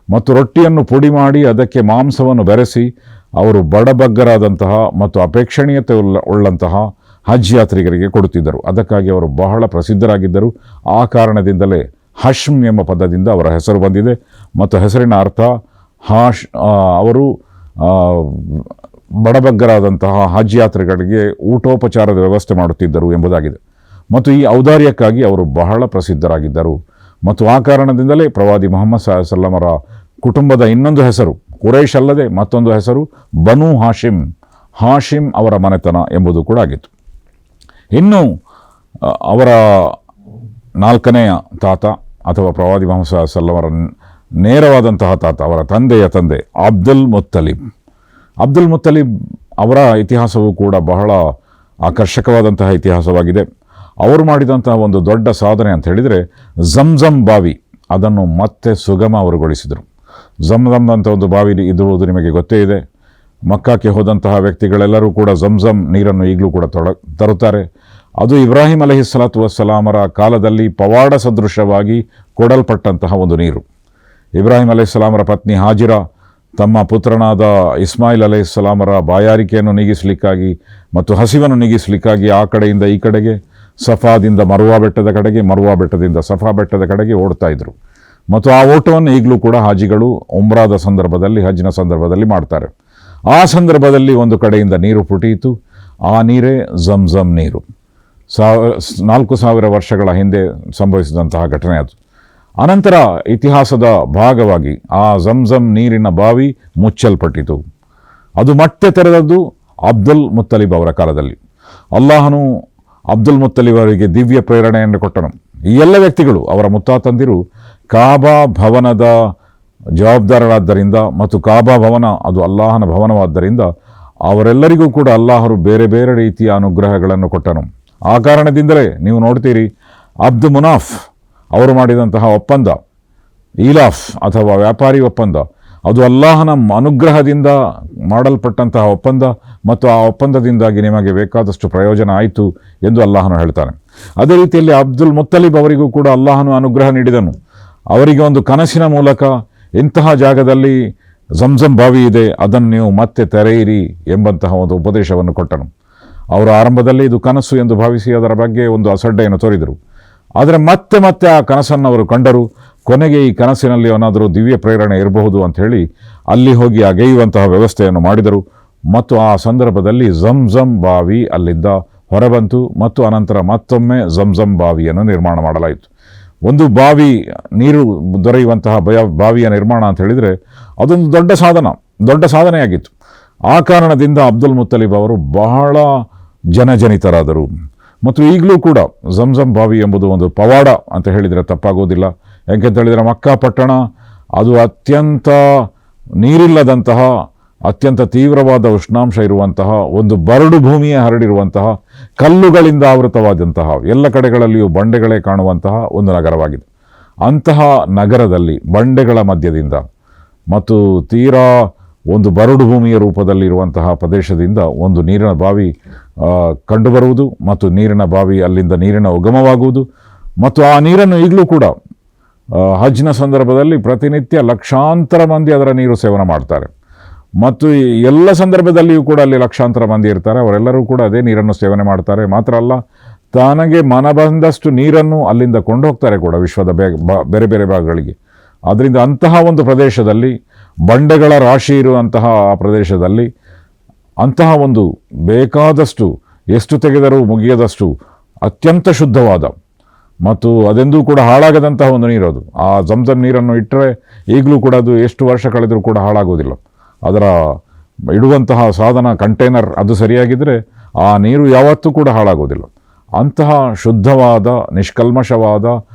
ಮತ್ತು ರೊಟ್ಟಿಯನ್ನು ಪುಡಿ ಮಾಡಿ ಅದಕ್ಕೆ ಮಾಂಸವನ್ನು ಬೆರೆಸಿ ಅವರು ಬಡಬಗ್ಗರಾದಂತಹ ಮತ್ತು ಅಪೇಕ್ಷಣೀಯತೆ ಉಳ್ಳಂತಹ ಹಜ್ ಯಾತ್ರಿಗರಿಗೆ ಕೊಡುತ್ತಿದ್ದರು. ಅದಕ್ಕಾಗಿ ಅವರು ಬಹಳ ಪ್ರಸಿದ್ಧರಾಗಿದ್ದರು. ಆ ಕಾರಣದಿಂದಲೇ ಹಶ್ಮ್ ಎಂಬ ಪದದಿಂದ ಅವರ ಹೆಸರು ಬಂದಿದೆ. ಮತ್ತು ಹೆಸರಿನ ಅರ್ಥ ಅವರು ಬಡಬಗ್ಗರಾದಂತಹ ಹಜ್ ಯಾತ್ರಿಗಳಿಗೆ ಊಟೋಪಚಾರದ ವ್ಯವಸ್ಥೆ ಮಾಡುತ್ತಿದ್ದರು ಎಂಬುದಾಗಿದೆ. ಮತ್ತು ಈ ಔದಾರ್ಯಕ್ಕಾಗಿ ಅವರು ಬಹಳ ಪ್ರಸಿದ್ಧರಾಗಿದ್ದರು. ಮತ್ತು ಆ ಕಾರಣದಿಂದಲೇ ಪ್ರವಾದಿ ಮುಹಮ್ಮದ್ ಸಲ್ಲಲ್ಲಾಹು ಅಲೈಹಿ ವಸಲ್ಲಮರ ಕುಟುಂಬದ ಇನ್ನೊಂದು ಹೆಸರು ಕುರೈಶ್ ಅಲ್ಲದೆ ಮತ್ತೊಂದು ಹೆಸರು ಬನೂ ಹಾಶಿಮ್ ಅವರ ಮನೆತನ ಎಂಬುದು ಕೂಡ ಆಗಿತ್ತು. ಇನ್ನು ಅವರ 4ನೆಯ ತಾತ ಅಥವಾ ಪ್ರವಾದಿ ಮುಹಮ್ಮದ್ ಸಲ್ಲಲ್ಲಾಹು ಅಲೈಹಿ ವಸಲ್ಲಮರ ನೇರವಾದಂತಹ ತಾತ, ಅವರ ತಂದೆಯ ತಂದೆ ಅಬ್ದುಲ್ ಮುತ್ತಲಿಬ್ ಅವರ ಇತಿಹಾಸವೂ ಕೂಡ ಬಹಳ ಆಕರ್ಷಕವಾದಂತಹ ಇತಿಹಾಸವಾಗಿದೆ. ಅವರು ಮಾಡಿದಂತಹ ಒಂದು ದೊಡ್ಡ ಸಾಧನೆ ಅಂತ ಹೇಳಿದರೆ ಝಮ್ಝಮ್ ಬಾವಿ, ಅದನ್ನು ಮತ್ತೆ ಸುಗಮಗೊಳಿಸಿದರು. ಝಮ್ಝಮ್ ಅಂತ ಒಂದು ಬಾವಿ ಇರುವುದು ನಿಮಗೆ ಗೊತ್ತೇ ಇದೆ. ಮಕ್ಕಾಕ್ಕೆ ಹೋದಂತಹ ವ್ಯಕ್ತಿಗಳೆಲ್ಲರೂ ಕೂಡ ಝಮ್ಝಮ್ ನೀರನ್ನು ಈಗಲೂ ಕೂಡ ತರುತ್ತಾರೆ. ಅದು ಇಬ್ರಾಹಿಂ ಅಲೈಹಿಸ್ಸಲಾತು ವಸ್ಸಲಾಮರ ಕಾಲದಲ್ಲಿ ಪವಾಡ ಸದೃಶವಾಗಿ ಕೊಡಲ್ಪಟ್ಟಂತಹ ಒಂದು ನೀರು. ಇಬ್ರಾಹಿಂ ಅಲೈಹಿಸ್ಸಲಾಮರ ಪತ್ನಿ ಹಾಜಿರಾ ತಮ್ಮ ಪುತ್ರನಾದ ಇಸ್ಮಾಯಿಲ್ ಅಲೈಹಿಸ್ಸಲಾಮರ ಬಾಯಾರಿಕೆಯನ್ನು ನೀಗಿಸಲಿಕ್ಕಾಗಿ ಮತ್ತು ಹಸಿವನ್ನು ನೀಗಿಸಲಿಕ್ಕಾಗಿ ಆ ಕಡೆಯಿಂದ ಈ ಕಡೆಗೆ, ಸಫಾದಿಂದ ಮರುವಾ ಬೆಟ್ಟದ ಕಡೆಗೆ, ಮರುವಾ ಬೆಟ್ಟದಿಂದ ಸಫಾ ಬೆಟ್ಟದ ಕಡೆಗೆ ಓಡ್ತಾ ಇದ್ರು. ಮತ್ತು ಆ ಓಟವನ್ನು ಈಗಲೂ ಕೂಡ ಹಾಜಿಗಳು ಉಮ್ರಾದ ಸಂದರ್ಭದಲ್ಲಿ, ಹಜ್ನ ಸಂದರ್ಭದಲ್ಲಿ ಮಾಡ್ತಾರೆ. ಆ ಸಂದರ್ಭದಲ್ಲಿ ಒಂದು ಕಡೆಯಿಂದ ನೀರು ಪುಟಿಯಿತು. ಆ ನೀರೇ ಝಮ್ಝಮ್ ನೀರು. 4000 ವರ್ಷಗಳ ಹಿಂದೆ ಸಂಭವಿಸಿದಂತಹ ಘಟನೆ ಅದು. ಅನಂತರ ಇತಿಹಾಸದ ಭಾಗವಾಗಿ ಆ ಝಮ್ಝಮ್ ನೀರಿನ ಬಾವಿ ಮುಚ್ಚಲ್ಪಟ್ಟಿತು. ಅದು ಮತ್ತೆ ತೆರೆದದ್ದು ಅಬ್ದುಲ್ ಮುತ್ತಲಿಬ್ ಅವರ ಕಾಲದಲ್ಲಿ. ಅಲ್ಲಾಹನು ಅಬ್ದುಲ್ ಮುತ್ತಲಿಬ್ ಅವರಿಗೆ ದಿವ್ಯ ಪ್ರೇರಣೆಯನ್ನು ಕೊಟ್ಟನು. ಈ ಎಲ್ಲ ವ್ಯಕ್ತಿಗಳು, ಅವರ ಮುತ್ತಾತಂದಿರು ಕಾಬಾ ಭವನದ ಜವಾಬ್ದಾರರಾದ್ದರಿಂದ ಮತ್ತು ಕಾಬಾ ಭವನ ಅದು ಅಲ್ಲಾಹನ ಭವನವಾದ್ದರಿಂದ ಅವರೆಲ್ಲರಿಗೂ ಕೂಡ ಅಲ್ಲಾಹರು ಬೇರೆ ಬೇರೆ ರೀತಿಯ ಅನುಗ್ರಹಗಳನ್ನು ಕೊಟ್ಟನು. ಆ ಕಾರಣದಿಂದಲೇ ನೀವು ನೋಡ್ತೀರಿ, ಅಬ್ದು ಮುನಾಫ್ ಅವರು ಮಾಡಿದಂತಹ ಒಪ್ಪಂದ, ಈಲಾಫ್ ಅಥವಾ ವ್ಯಾಪಾರಿ ಒಪ್ಪಂದ, ಅದು ಅಲ್ಲಾಹನ ಅನುಗ್ರಹದಿಂದ ಮಾಡಲ್ಪಟ್ಟಂತಹ ಒಪ್ಪಂದ ಮತ್ತು ಆ ಒಪ್ಪಂದದಿಂದಾಗಿ ನಿಮಗೆ ಬೇಕಾದಷ್ಟು ಪ್ರಯೋಜನ ಆಯಿತು ಎಂದು ಅಲ್ಲಾಹನು ಹೇಳ್ತಾನೆ. ಅದೇ ರೀತಿಯಲ್ಲಿ ಅಬ್ದುಲ್ ಮುತ್ತಲಿಬ್ ಅವರಿಗೂ ಕೂಡ ಅಲ್ಲಾಹನು ಅನುಗ್ರಹ ನೀಡಿದನು. ಅವರಿಗೆ ಒಂದು ಕನಸಿನ ಮೂಲಕ ಇಂತಹ ಜಾಗದಲ್ಲಿ ಝಮ್ಝಮ್ ಬಾವಿ ಇದೆ, ಅದನ್ನು ನೀವು ಮತ್ತೆ ತೆರೆಯಿರಿ ಎಂಬಂತಹ ಒಂದು ಉಪದೇಶವನ್ನು ಕೊಟ್ಟನು. ಅವರು ಆರಂಭದಲ್ಲಿ ಇದು ಕನಸು ಎಂದು ಭಾವಿಸಿ ಅದರ ಬಗ್ಗೆ ಒಂದು ಅಸಡ್ಡೆಯನ್ನು ತೋರಿದರು. ಆದರೆ ಮತ್ತೆ ಮತ್ತೆ ಆ ಕನಸನ್ನು ಅವರು ಕಂಡರು. ಕೊನೆಗೆ ಈ ಕನಸಿನಲ್ಲಿ ಏನಾದರೂ ದಿವ್ಯ ಪ್ರೇರಣೆ ಇರಬಹುದು ಅಂತ ಹೇಳಿ ಅಲ್ಲಿ ಹೋಗಿ ಅಗೆಯುವಂತಹ ವ್ಯವಸ್ಥೆಯನ್ನು ಮಾಡಿದರು. ಮತ್ತು ಆ ಸಂದರ್ಭದಲ್ಲಿ ಝಮ್ಝಮ್ ಬಾವಿ ಅಲ್ಲಿಂದ ಹೊರಬಂತು ಮತ್ತು ಅನಂತರ ಮತ್ತೊಮ್ಮೆ ಝಮ್ಝಮ್ ಬಾವಿಯನ್ನು ನಿರ್ಮಾಣ ಮಾಡಲಾಯಿತು. ಒಂದು ಬಾವಿ, ನೀರು ದೊರೆಯುವಂತಹ ಬಾವಿಯ ನಿರ್ಮಾಣ ಅಂತ ಹೇಳಿದರೆ ಅದೊಂದು ದೊಡ್ಡ ಸಾಧನೆಯಾಗಿತ್ತು. ಆ ಕಾರಣದಿಂದ ಅಬ್ದುಲ್ ಮುತ್ತಲಿಬ್ ಅವರು ಬಹಳ ಜನಜನಿತರಾದರು. ಮತ್ತು ಈಗಲೂ ಕೂಡ ಝಮ್ಝಮ್ ಬಾವಿ ಎಂಬುದು ಒಂದು ಪವಾಡ ಅಂತ ಹೇಳಿದರೆ ತಪ್ಪಾಗೋದಿಲ್ಲ. ಯಾಕೆಂತ ಹೇಳಿದರೆ ಮಕ್ಕಾ ಪಟ್ಟಣ ಅದು ಅತ್ಯಂತ ನೀರಿಲ್ಲದಂತಹ, ಅತ್ಯಂತ ತೀವ್ರವಾದ ಉಷ್ಣಾಂಶ ಇರುವಂತಹ, ಒಂದು ಬರಡು ಭೂಮಿಯೇ ಹರಡಿರುವಂತಹ, ಕಲ್ಲುಗಳಿಂದ ಆವೃತವಾದಂತಹ, ಎಲ್ಲ ಕಡೆಗಳಲ್ಲಿಯೂ ಬಂಡೆಗಳೇ ಕಾಣುವಂತಹ ಒಂದು ನಗರವಾಗಿದೆ. ಅಂತಹ ನಗರದಲ್ಲಿ ಬಂಡೆಗಳ ಮಧ್ಯದಿಂದ ಮತ್ತು ತೀರಾ ಒಂದು ಬರಡು ಭೂಮಿಯ ರೂಪದಲ್ಲಿರುವಂತಹ ಪ್ರದೇಶದಿಂದ ಒಂದು ನೀರಿನ ಬಾವಿ ಕಂಡುಬರುವುದು ಮತ್ತು ನೀರಿನ ಬಾವಿ ಅಲ್ಲಿಂದ ನೀರಿನ ಉಗಮವಾಗುವುದು. ಮತ್ತು ಆ ನೀರನ್ನು ಈಗಲೂ ಕೂಡ ಹಜ್ನ ಸಂದರ್ಭದಲ್ಲಿ ಪ್ರತಿನಿತ್ಯ ಲಕ್ಷಾಂತರ ಮಂದಿ ಅದರ ನೀರು ಸೇವನೆ ಮಾಡ್ತಾರೆ. ಮತ್ತು ಎಲ್ಲ ಸಂದರ್ಭದಲ್ಲಿಯೂ ಕೂಡ ಅಲ್ಲಿ ಲಕ್ಷಾಂತರ ಮಂದಿ ಇರ್ತಾರೆ. ಅವರೆಲ್ಲರೂ ಕೂಡ ಅದೇ ನೀರನ್ನು ಸೇವನೆ ಮಾಡ್ತಾರೆ. ಮಾತ್ರ ಅಲ್ಲ, ತನಗೆ ಮನ ಬಂದಷ್ಟು ನೀರನ್ನು ಅಲ್ಲಿಂದ ಕೊಂಡು ಹೋಗ್ತಾರೆ ಕೂಡ ವಿಶ್ವದ ಬೇರೆ ಬೇರೆ ಭಾಗಗಳಿಗೆ. ಆದ್ದರಿಂದ ಅಂತಹ ಒಂದು ಪ್ರದೇಶದಲ್ಲಿ, ಬಂಡೆಗಳ ರಾಶಿ ಇರುವಂತಹ ಆ ಪ್ರದೇಶದಲ್ಲಿ ಅಂತಹ ಒಂದು ಬೇಕಾದಷ್ಟು, ಎಷ್ಟು ತೆಗೆದರೂ ಮುಗಿಯದಷ್ಟು ಅತ್ಯಂತ ಶುದ್ಧವಾದ ಮತ್ತು ಅದೆಂದೂ ಕೂಡ ಹಾಳಾಗದಂತಹ ಒಂದು ನೀರು ಅದು. ಆ ಝಮ್ಝಮ್ ನೀರನ್ನು ಇಟ್ಟರೆ ಈಗಲೂ ಕೂಡ ಅದು ಎಷ್ಟು ವರ್ಷ ಕಳೆದರೂ ಕೂಡ ಹಾಳಾಗೋದಿಲ್ಲ. ಅದರ ಇಡುವಂತಹ ಸಾಧನ, ಕಂಟೈನರ್ ಅದು ಸರಿಯಾಗಿದ್ದರೆ ಆ ನೀರು ಯಾವತ್ತೂ ಕೂಡ ಹಾಳಾಗೋದಿಲ್ಲ. ಅಂತಹ ಶುದ್ಧವಾದ, ನಿಷ್ಕಲ್ಮಶವಾದ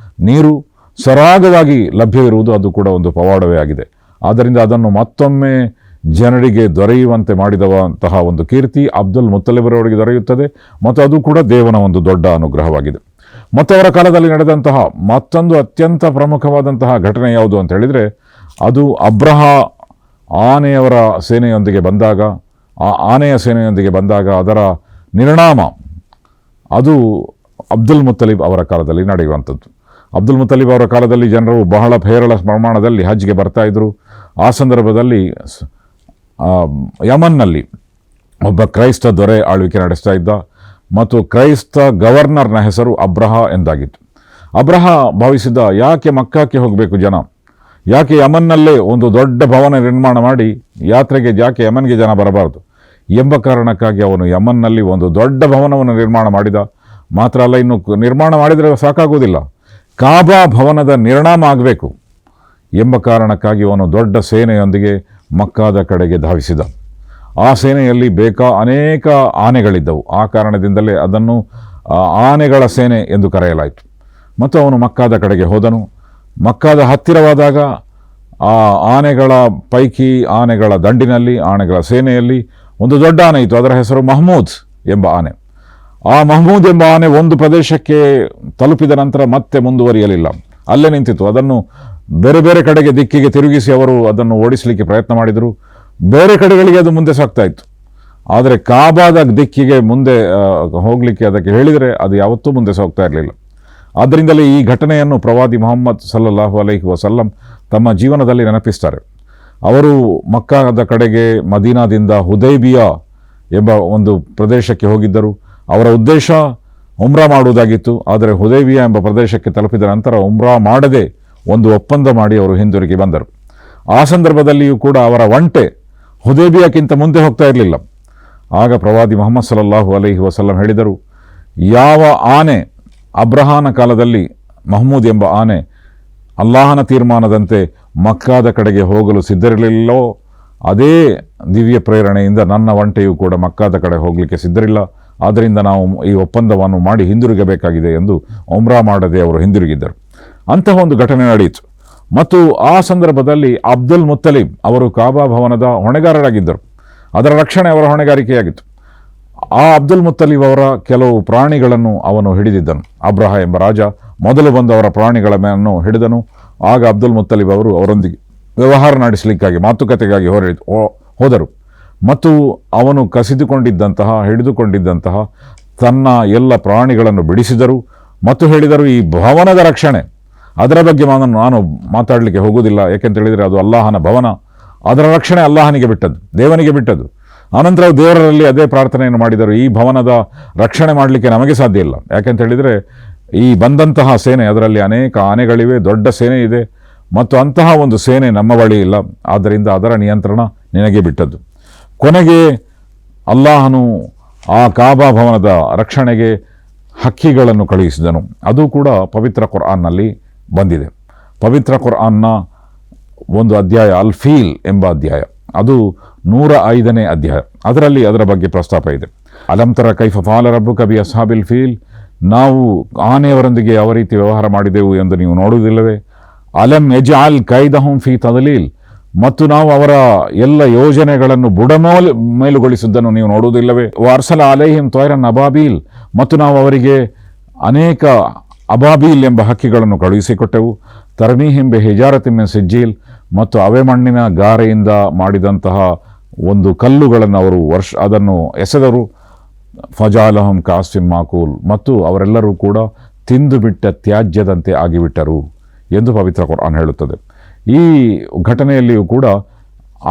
ನೀರು ಸರಾಗವಾಗಿ ಲಭ್ಯವಿರುವುದು ಅದು ಕೂಡ ಒಂದು ಪವಾಡವೇ ಆಗಿದೆ. ಆದ್ದರಿಂದ ಅದನ್ನು ಮತ್ತೊಮ್ಮೆ ಜನರಿಗೆ ದೊರೆಯುವಂತೆ ಮಾಡಿದಂತಹ ಒಂದು ಕೀರ್ತಿ ಅಬ್ದುಲ್ ಮುತ್ತಲಿಬರವರಿಗೆ ದೊರೆಯುತ್ತದೆ. ಮತ್ತು ಅದು ಕೂಡ ದೇವನ ಒಂದು ದೊಡ್ಡ ಅನುಗ್ರಹವಾಗಿದೆ. ಮತ್ತು ಅವರ ಕಾಲದಲ್ಲಿ ನಡೆದಂತಹ ಮತ್ತೊಂದು ಅತ್ಯಂತ ಪ್ರಮುಖವಾದಂತಹ ಘಟನೆ ಯಾವುದು ಅಂತ ಹೇಳಿದರೆ, ಅದು ಅಬ್ರಹ ಆನೆಯವರ ಸೇನೆಯೊಂದಿಗೆ ಬಂದಾಗ, ಆ ಆನೆಯ ಸೇನೆಯೊಂದಿಗೆ ಬಂದಾಗ ಅದರ ನಿರ್ಣಾಮ ಅದು ಅಬ್ದುಲ್ ಮುತ್ತಲಿಬ್ ಅವರ ಕಾಲದಲ್ಲಿ ನಡೆಯುವಂಥದ್ದು. ಅಬ್ದುಲ್ ಮುತ್ತಲಿಬ್ ಅವರ ಕಾಲದಲ್ಲಿ ಜನರು ಬಹಳ ಹೇರಳ ಪ್ರಮಾಣದಲ್ಲಿ ಹಜ್ಗೆ ಬರ್ತಾಯಿದ್ರು. ಆ ಸಂದರ್ಭದಲ್ಲಿ ಯಮನ್ನಲ್ಲಿ ಒಬ್ಬ ಕ್ರೈಸ್ತ ದೊರೆ ಆಳ್ವಿಕೆ ನಡೆಸ್ತಾ ಇದ್ದ ಮತ್ತು ಕ್ರೈಸ್ತ ಗವರ್ನರ್ನ ಹೆಸರು ಅಬ್ರಹ ಎಂದಾಗಿತ್ತು. ಅಬ್ರಹ ಭಾವಿಸಿದ್ದ, ಯಾಕೆ ಮಕ್ಕಾಕ್ಕೆ ಹೋಗಬೇಕು ಜನ, ಯಾಕೆ ಯಮನ್ನಲ್ಲೇ ಒಂದು ದೊಡ್ಡ ಭವನ ನಿರ್ಮಾಣ ಮಾಡಿ ಯಾತ್ರೆಗೆ ಯಾಕೆ ಯಮನ್ಗೆ ಜನ ಬರಬಾರದು ಎಂಬ ಕಾರಣಕ್ಕಾಗಿ ಅವನು ಯಮನ್ನಲ್ಲಿ ಒಂದು ದೊಡ್ಡ ಭವನವನ್ನು ನಿರ್ಮಾಣ ಮಾಡಿದ. ಮಾತ್ರ ಅಲ್ಲ, ಇನ್ನು ನಿರ್ಮಾಣ ಮಾಡಿದರೆ ಸಾಕಾಗುವುದಿಲ್ಲ, ಕಾಬಾ ಭವನದ ನಿರ್ಣಾಮ ಆಗಬೇಕು ಎಂಬ ಕಾರಣಕ್ಕಾಗಿ ಅವನು ದೊಡ್ಡ ಸೇನೆಯೊಂದಿಗೆ ಮಕ್ಕಾದ ಕಡೆಗೆ ಧಾವಿಸಿದ. ಆ ಸೇನೆಯಲ್ಲಿ ಅನೇಕ ಆನೆಗಳಿದ್ದವು. ಆ ಕಾರಣದಿಂದಲೇ ಅದನ್ನು ಆನೆಗಳ ಸೇನೆ ಎಂದು ಕರೆಯಲಾಯಿತು. ಮತ್ತು ಅವನು ಮಕ್ಕಾದ ಕಡೆಗೆ ಹೋದನು. ಮಕ್ಕಾದ ಹತ್ತಿರವಾದಾಗ ಆ ಆನೆಗಳ ಪೈಕಿ, ಆನೆಗಳ ದಂಡಿನಲ್ಲಿ, ಆನೆಗಳ ಸೇನೆಯಲ್ಲಿ ಒಂದು ದೊಡ್ಡ ಆನೆ ಇತ್ತು. ಅದರ ಹೆಸರು ಮಹಮೂದ್ ಎಂಬ ಆನೆ. ಆ ಮಹಮೂದ್ ಎಂಬ ಆನೆ ಒಂದು ಪ್ರದೇಶಕ್ಕೆ ತಲುಪಿದ ನಂತರ ಮತ್ತೆ ಮುಂದುವರಿಯಲಿಲ್ಲ, ಅಲ್ಲೇ ನಿಂತಿತ್ತು. ಅದನ್ನು ಬೇರೆ ಬೇರೆ ಕಡೆಗೆ ದಿಕ್ಕಿಗೆ ತಿರುಗಿಸಿ ಅವರು ಅದನ್ನು ಓಡಿಸಲಿಕ್ಕೆ ಪ್ರಯತ್ನ ಮಾಡಿದರು. ಬೇರೆ ಕಡೆಗಳಿಗೆ ಅದು ಮುಂದೆ ಸಾಗ್ತಾ ಇತ್ತು. ಆದರೆ ಕಾಬಾದ ದಿಕ್ಕಿಗೆ ಮುಂದೆ ಹೋಗಲಿಕ್ಕೆ ಅದಕ್ಕೆ ಹೇಳಿದರೆ ಅದು ಯಾವತ್ತೂ ಮುಂದೆ ಸಾಗ್ತಾ ಇರಲಿಲ್ಲ. ಆದ್ದರಿಂದಲೇ ಈ ಘಟನೆಯನ್ನು ಪ್ರವಾದಿ ಮುಹಮ್ಮದ್ ಸಲ್ಲಲ್ಲಾಹು ಅಲೈಹಿ ವಸಲ್ಲಂ ತಮ್ಮ ಜೀವನದಲ್ಲಿ ನೆನಪಿಸ್ತಾರೆ. ಅವರು ಮಕ್ಕಾದ ಕಡೆಗೆ ಮದೀನಾದಿಂದ ಹುದೈಬಿಯಾ ಎಂಬ ಒಂದು ಪ್ರದೇಶಕ್ಕೆ ಹೋಗಿದ್ದರು. ಅವರ ಉದ್ದೇಶ ಉಮ್ರಾ ಮಾಡುವುದಾಗಿತ್ತು. ಆದರೆ ಹುದೈಬಿಯಾ ಎಂಬ ಪ್ರದೇಶಕ್ಕೆ ತಲುಪಿದ ನಂತರ ಉಮ್ರಾ ಮಾಡದೆ ಒಂದು ಒಪ್ಪಂದ ಮಾಡಿ ಅವರು ಹಿಂದಿರುಗಿ ಬಂದರು. ಆ ಸಂದರ್ಭದಲ್ಲಿಯೂ ಕೂಡ ಅವರ ಒಂಟೆ ಹುದೈಬಿಯಾಕ್ಕಿಂತ ಮುಂದೆ ಹೋಗ್ತಾ ಇರಲಿಲ್ಲ. ಆಗ ಪ್ರವಾದಿ ಮುಹಮ್ಮದ್ ಸಲ್ಲಲ್ಲಾಹು ಅಲೈಹಿ ವಸಲ್ಲಂ ಹೇಳಿದರು, ಯಾವ ಆನೆ ಅಬ್ರಹಾನ ಕಾಲದಲ್ಲಿ ಮಹಮೂದ್ ಎಂಬ ಆನೆ ಅಲ್ಲಾಹನ ತೀರ್ಮಾನದಂತೆ ಮಕ್ಕಾದ ಕಡೆಗೆ ಹೋಗಲು ಸಿದ್ಧರಿರಲಿಲ್ಲೋ, ಅದೇ ದಿವ್ಯ ಪ್ರೇರಣೆಯಿಂದ ನನ್ನ ಒಂಟೆಯೂ ಕೂಡ ಮಕ್ಕಾದ ಕಡೆ ಹೋಗಲಿಕ್ಕೆ ಸಿದ್ಧರಿಲ್ಲ. ಆದ್ದರಿಂದ ನಾವು ಈ ಒಪ್ಪಂದವನ್ನು ಮಾಡಿ ಹಿಂದಿರುಗಬೇಕಾಗಿದೆ ಎಂದು ಉಮ್ರಾ ಮಾಡದೆ ಅವರು ಹಿಂದಿರುಗಿದ್ದರು. ಅಂತಹ ಒಂದು ಘಟನೆ ನಡೆಯಿತು. ಮತ್ತು ಆ ಸಂದರ್ಭದಲ್ಲಿ ಅಬ್ದುಲ್ ಮುತ್ತಲಿಬ್ ಅವರು ಕಾಬಾ ಭವನದ ಹೊಣೆಗಾರರಾಗಿದ್ದರು. ಅದರ ರಕ್ಷಣೆ ಅವರ ಹೊಣೆಗಾರಿಕೆಯಾಗಿತ್ತು. ಆ ಅಬ್ದುಲ್ ಮುತ್ತಲಿಬ್ ಅವರ ಕೆಲವು ಪ್ರಾಣಿಗಳನ್ನು ಅವನು ಹಿಡಿದಿದ್ದನು. ಅಬ್ರಹ ಎಂಬ ರಾಜ ಮೊದಲು ಬಂದು ಅವರ ಪ್ರಾಣಿಗಳನ್ನು ಹಿಡಿದನು. ಆಗ ಅಬ್ದುಲ್ ಮುತ್ತಲಿಬ್ ಅವರು ಅವರೊಂದಿಗೆ ವ್ಯವಹಾರ ನಡೆಸಲಿಕ್ಕಾಗಿ ಮಾತುಕತೆಗಾಗಿ ಹೋದರು. ಮತ್ತು ಅವನು ಹಿಡಿದುಕೊಂಡಿದ್ದಂತಹ ತನ್ನ ಎಲ್ಲ ಪ್ರಾಣಿಗಳನ್ನು ಬಿಡಿಸಿದರು ಮತ್ತು ಹೇಳಿದರು, ಈ ಭವನದ ರಕ್ಷಣೆ ಅದರ ಬಗ್ಗೆ ನಾನು ಮಾತಾಡಲಿಕ್ಕೆ ಹೋಗುವುದಿಲ್ಲ. ಏಕೆಂತ ಹೇಳಿದರೆ ಅದು ಅಲ್ಲಾಹನ ಭವನ, ಅದರ ರಕ್ಷಣೆ ಅಲ್ಲಾಹನಿಗೆ ಬಿಟ್ಟದ್ದು, ದೇವನಿಗೆ ಬಿಟ್ಟದ್ದು. ಆನಂತರ ದೇವರಲ್ಲಿ ಅದೇ ಪ್ರಾರ್ಥನೆಯನ್ನು ಮಾಡಿದರು, ಈ ಭವನದ ರಕ್ಷಣೆ ಮಾಡಲಿಕ್ಕೆ ನಮಗೆ ಸಾಧ್ಯ ಇಲ್ಲ. ಯಾಕೆಂತ ಹೇಳಿದರೆ ಈ ಬಂದಂತಹ ಸೇನೆ, ಅದರಲ್ಲಿ ಅನೇಕ ಆನೆಗಳಿವೆ, ದೊಡ್ಡ ಸೇನೆ ಇದೆ, ಮತ್ತು ಅಂತಹ ಒಂದು ಸೇನೆ ನಮ್ಮ ಬಳಿ ಇಲ್ಲ. ಆದ್ದರಿಂದ ಅದರ ನಿಯಂತ್ರಣ ನಿನಗೆ ಬಿಟ್ಟದ್ದು. ಕೊನೆಗೆ ಅಲ್ಲಾಹನು ಆ ಕಾಬಾ ಭವನದ ರಕ್ಷಣೆಗೆ ಹಕ್ಕಿಗಳನ್ನು ಕಳುಹಿಸಿದನು. ಅದು ಕೂಡ ಪವಿತ್ರ ಕುರ್ಆನ್ನಲ್ಲಿ ಬಂದಿದೆ. ಪವಿತ್ರ ಕುರ್ಆನ್ನ ಒಂದು ಅಧ್ಯಾಯ ಅಲ್ ಫೀಲ್ ಎಂಬ ಅಧ್ಯಾಯ, ಅದು 105ನೇ ಅಧ್ಯಾಯ. ಅದರಲ್ಲಿ ಅದರ ಬಗ್ಗೆ ಪ್ರಸ್ತಾಪ ಇದೆ. ಅಲಂ ತರ ಕೈಫ ಫಾಲ ರಬ್ಬುಕ ಬಿ ಅಸ್ಹಾಬಿಲ್ ಫೀಲ್, ನಾವು ಆನೆಯವರೊಂದಿಗೆ ಯಾವ ರೀತಿ ವ್ಯವಹಾರ ಮಾಡಿದೆವು ಎಂದು ನೀವು ನೋಡುವುದಿಲ್ಲವೇ? ಅಲಂ ಯಜ್ಅಲ್ ಕೈದಹುಂ ಫೀ ತದಲೀಲ್, ಮತ್ತು ನಾವು ಅವರ ಎಲ್ಲ ಯೋಜನೆಗಳನ್ನು ಮೇಲುಗೊಳಿಸಿದ್ದನ್ನು ನೀವು ನೋಡುವುದಿಲ್ಲವೇ? ವಾರ್ಸಲ ಅಲೈಹಿಂ ತೊಯ್ರನ್ ಅಬಾಬೀಲ್, ಮತ್ತು ನಾವು ಅವರಿಗೆ ಅನೇಕ ಅಬಾಬೀಲ್ ಎಂಬ ಹಕ್ಕಿಗಳನ್ನು ಕಳುಹಿಸಿಕೊಟ್ಟೆವು. ತರ್ಮೀಹಿಂ ಬಿ ಹಿಜಾರತಿನ್ ಮಿನ್ ಸಿಜ್ಜೀಲ್, ಮತ್ತು ಅವೆ ಮಣ್ಣಿನ ಗಾರೆಯಿಂದ ಮಾಡಿದಂತಹ ಒಂದು ಕಲ್ಲುಗಳನ್ನು ಅವರು ಅದನ್ನು ಎಸೆದರು. ಫಜಾಲಹಂ ಕಾಸ್ಫಿನ್ ಮಾಕೂಲ್, ಮತ್ತು ಅವರೆಲ್ಲರೂ ಕೂಡ ತಿಂದು ಬಿಟ್ಟ ತ್ಯಾಜ್ಯದಂತೆ ಆಗಿಬಿಟ್ಟರು ಎಂದು ಪವಿತ್ರ ಕುರ್ಆನ್ ಹೇಳುತ್ತದೆ. ಈ ಘಟನೆಯಲ್ಲಿಯೂ ಕೂಡ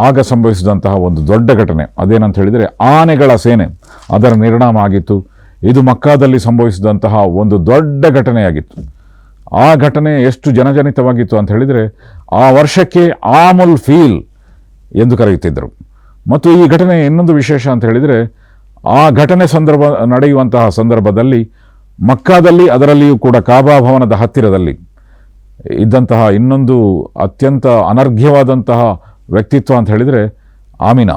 ಆಗ ಸಂಭವಿಸಿದಂತಹ ಒಂದು ದೊಡ್ಡ ಘಟನೆ ಅದೇನಂತ ಹೇಳಿದರೆ ಆನೆಗಳ ಸೇನೆ, ಅದರ ನಿರ್ಣಾಮ ಆಗಿತ್ತು. ಇದು ಮಕ್ಕಾದಲ್ಲಿ ಸಂಭವಿಸಿದಂತಹ ಒಂದು ದೊಡ್ಡ ಘಟನೆಯಾಗಿತ್ತು. ಆ ಘಟನೆ ಎಷ್ಟು ಜನಜನಿತವಾಗಿತ್ತು ಅಂತ ಹೇಳಿದರೆ ಆ ವರ್ಷಕ್ಕೆ ಆಮುಲ್ ಫೀಲ್ ಎಂದು ಕರೆಯುತ್ತಿದ್ದರು. ಮತ್ತು ಈ ಘಟನೆ ಇನ್ನೊಂದು ವಿಶೇಷ ಅಂತ ಹೇಳಿದರೆ ಆ ಘಟನೆ ನಡೆಯುವಂತಹ ಸಂದರ್ಭದಲ್ಲಿ ಮಕ್ಕಾದಲ್ಲಿ, ಅದರಲ್ಲಿಯೂ ಕೂಡ ಕಾಬಾ ಭವನದ ಹತ್ತಿರದಲ್ಲಿ ಇದ್ದಂತಹ ಇನ್ನೊಂದು ಅತ್ಯಂತ ಅನರ್ಘ್ಯವಾದಂತಹ ವ್ಯಕ್ತಿತ್ವ ಅಂತ ಹೇಳಿದರೆ ಆಮಿನಾ,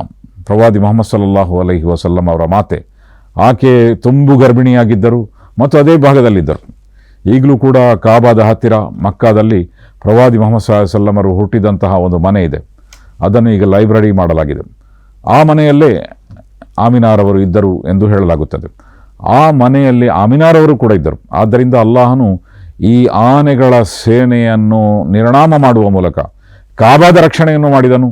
ಪ್ರವಾದಿ ಮುಹಮ್ಮದ್ ಸಲ್ಲಲ್ಲಾಹು ಅಲೈಹಿ ವಸಲ್ಲಂ ಅವರ ಮಾತೆ. ಆಕೆ ತುಂಬು ಗರ್ಭಿಣಿಯಾಗಿದ್ದರು ಮತ್ತು ಅದೇ ಭಾಗದಲ್ಲಿದ್ದರು. ಈಗಲೂ ಕೂಡ ಕಾಬಾದ ಹತ್ತಿರ ಮಕ್ಕಾದಲ್ಲಿ ಪ್ರವಾದಿ ಮುಹಮ್ಮದ್ ಸಲ್ಲಲ್ಲಾಹು ಅಲೈಹಿ ವಸಲ್ಲಂ ಅವರು ಹುಟ್ಟಿದಂತಹ ಒಂದು ಮನೆ ಇದೆ. ಅದನ್ನು ಈಗ ಲೈಬ್ರರಿ ಮಾಡಲಾಗಿದೆ. ಆ ಮನೆಯಲ್ಲೇ ಆಮಿನಾರವರು ಇದ್ದರು ಎಂದು ಹೇಳಲಾಗುತ್ತದೆ. ಆ ಮನೆಯಲ್ಲಿ ಆಮಿನಾರವರು ಕೂಡ ಇದ್ದರು. ಆದ್ದರಿಂದ ಅಲ್ಲಾಹನು ಈ ಆನೆಗಳ ಸೇನೆಯನ್ನು ನಿರ್ಣಾಮ ಮಾಡುವ ಮೂಲಕ ಕಾಬಾದ ರಕ್ಷಣೆಯನ್ನು ಮಾಡಿದನು.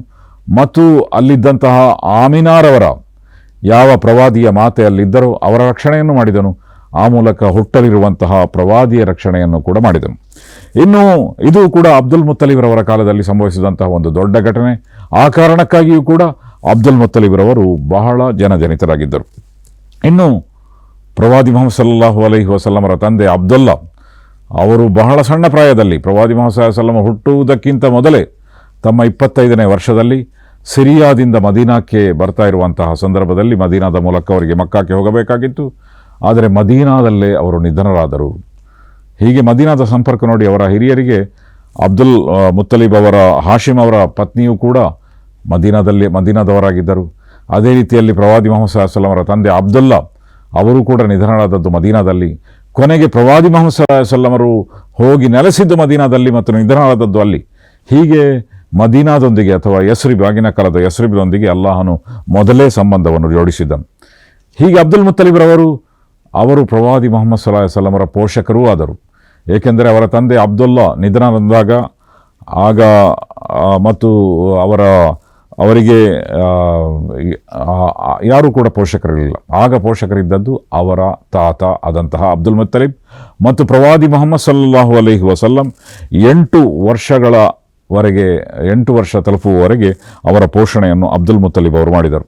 ಮತ್ತು ಅಲ್ಲಿದ್ದಂತಹ ಆಮಿನಾರವರ ಯಾವ ಪ್ರವಾದಿಯ ಮಾತೆ ಅಲ್ಲಿದ್ದರೋ ಅವರ ರಕ್ಷಣೆಯನ್ನು ಮಾಡಿದನು. ಆ ಮೂಲಕ ಹುಟ್ಟಲಿರುವಂತಹ ಪ್ರವಾದಿಯ ರಕ್ಷಣೆಯನ್ನು ಕೂಡ ಮಾಡಿದನು. ಇನ್ನು ಇದು ಕೂಡ ಅಬ್ದುಲ್ ಮುತ್ತಲಿಬ್ರವರ ಕಾಲದಲ್ಲಿ ಸಂಭವಿಸಿದಂತಹ ಒಂದು ದೊಡ್ಡ ಘಟನೆ. ಆ ಕಾರಣಕ್ಕಾಗಿಯೂ ಕೂಡ ಅಬ್ದುಲ್ ಮುತ್ತಲಿಬ್ರವರು ಬಹಳ ಜನಜನಿತರಾಗಿದ್ದರು. ಇನ್ನು ಪ್ರವಾದಿ ಮುಹಮ್ಮದ್ ಸಲ್ಲಲ್ಲಾಹು ಅಲೈಹಿ ವಸಲ್ಲಮರ ತಂದೆ ಅಬ್ದುಲ್ಲಾ, ಅವರು ಬಹಳ ಸಣ್ಣ ಪ್ರಾಯದಲ್ಲಿ ಪ್ರವಾದಿ ಮುಹಮ್ಮದ್ ಸಲ್ಲಲ್ಲಾಹು ಅಲೈಹಿ ವಸಲ್ಲಂ ಹುಟ್ಟುವುದಕ್ಕಿಂತ ಮೊದಲೇ ತಮ್ಮ 25ನೇ ವರ್ಷದಲ್ಲಿ ಸಿರಿಯಾದಿಂದ ಮದೀನಾಕ್ಕೆ ಬರ್ತಾ ಇರುವಂತಹ ಸಂದರ್ಭದಲ್ಲಿ ಮದೀನಾದ ಮೂಲಕ ಅವರಿಗೆ ಮಕ್ಕಾಕ್ಕೆ ಹೋಗಬೇಕಾಗಿತ್ತು. ಆದರೆ ಮದೀನಾದಲ್ಲೇ ಅವರು ನಿಧನರಾದರು. ಹೀಗೆ ಮದೀನಾದ ಸಂಪರ್ಕ ನೋಡಿ ಅವರ ಹಿರಿಯರಿಗೆ ಅಬ್ದುಲ್ ಮುತ್ತಲಿಬ್ ಅವರ ಹಾಶಿಮ್ ಅವರ ಪತ್ನಿಯೂ ಕೂಡ ಮದೀನಾದವರಾಗಿದ್ದರು. ಅದೇ ರೀತಿಯಲ್ಲಿ ಪ್ರವಾದಿ ಮುಹಮ್ಮದ್ ಸಲ್ಲಲ್ಲಾಹು ಅಲೈಹಿ ವಸಲ್ಲಂ ಅವರ ತಂದೆ ಅಬ್ದುಲ್ಲಾ ಅವರು ಕೂಡ ನಿಧನರಾದದ್ದು ಮದೀನಾದಲ್ಲಿ. ಕೊನೆಗೆ ಪ್ರವಾದಿ ಮುಹಮ್ಮದ್ ಸಲ್ಲಲ್ಲಾಹು ಅಲೈಹಿ ವಸಲ್ಲಂ ಅವರು ಹೋಗಿ ನೆಲೆಸಿದ್ದು ಮದೀನಾದಲ್ಲಿ ಮತ್ತು ನಿಧನರಾದದ್ದು ಅಲ್ಲಿ. ಹೀಗೆ ಮದೀನಾದೊಂದಿಗೆ ಅಥವಾ ಆಗಿನ ಕಾಲದ ಯಸ್ರಿಬ್ನೊಂದಿಗೆ ಅಲ್ಲಾಹನು ಮೊದಲೇ ಸಂಬಂಧವನ್ನು ಜೋಡಿಸಿದ್ದನು. ಹೀಗೆ ಅಬ್ದುಲ್ ಮುತ್ತಲಿಬ್ರವರು ಅವರು ಪ್ರವಾದಿ ಮುಹಮ್ಮದ್ ಸಲ್ಲಲ್ಲಾಹು ಅಲೈಹಿ ವಸಲ್ಲಂ ಅವರ ಪೋಷಕರೂ ಆದರು. ಏಕೆಂದರೆ ಅವರ ತಂದೆ ಅಬ್ದುಲ್ಲಾ ನಿಧನರಾದಾಗ ಆಗ ಮತ್ತು ಅವರಿಗೆ ಯಾರೂ ಕೂಡ ಪೋಷಕರಿರಲಿಲ್ಲ. ಆಗ ಪೋಷಕರಿದ್ದದ್ದು ಅವರ ತಾತ ಆದಂತಹ ಅಬ್ದುಲ್ ಮುತ್ತಲಿಬ್. ಮತ್ತು ಪ್ರವಾದಿ ಮುಹಮ್ಮದ್ ಸಲ್ಲಲ್ಲಾಹು ಅಲೈಹಿ ವಸಲ್ಲಂ 8 ವರ್ಷ ತಲುಪುವವರೆಗೆ ಅವರ ಪೋಷಣೆಯನ್ನು ಅಬ್ದುಲ್ ಮುತ್ತಲಿಬ್ ಅವರು ಮಾಡಿದರು.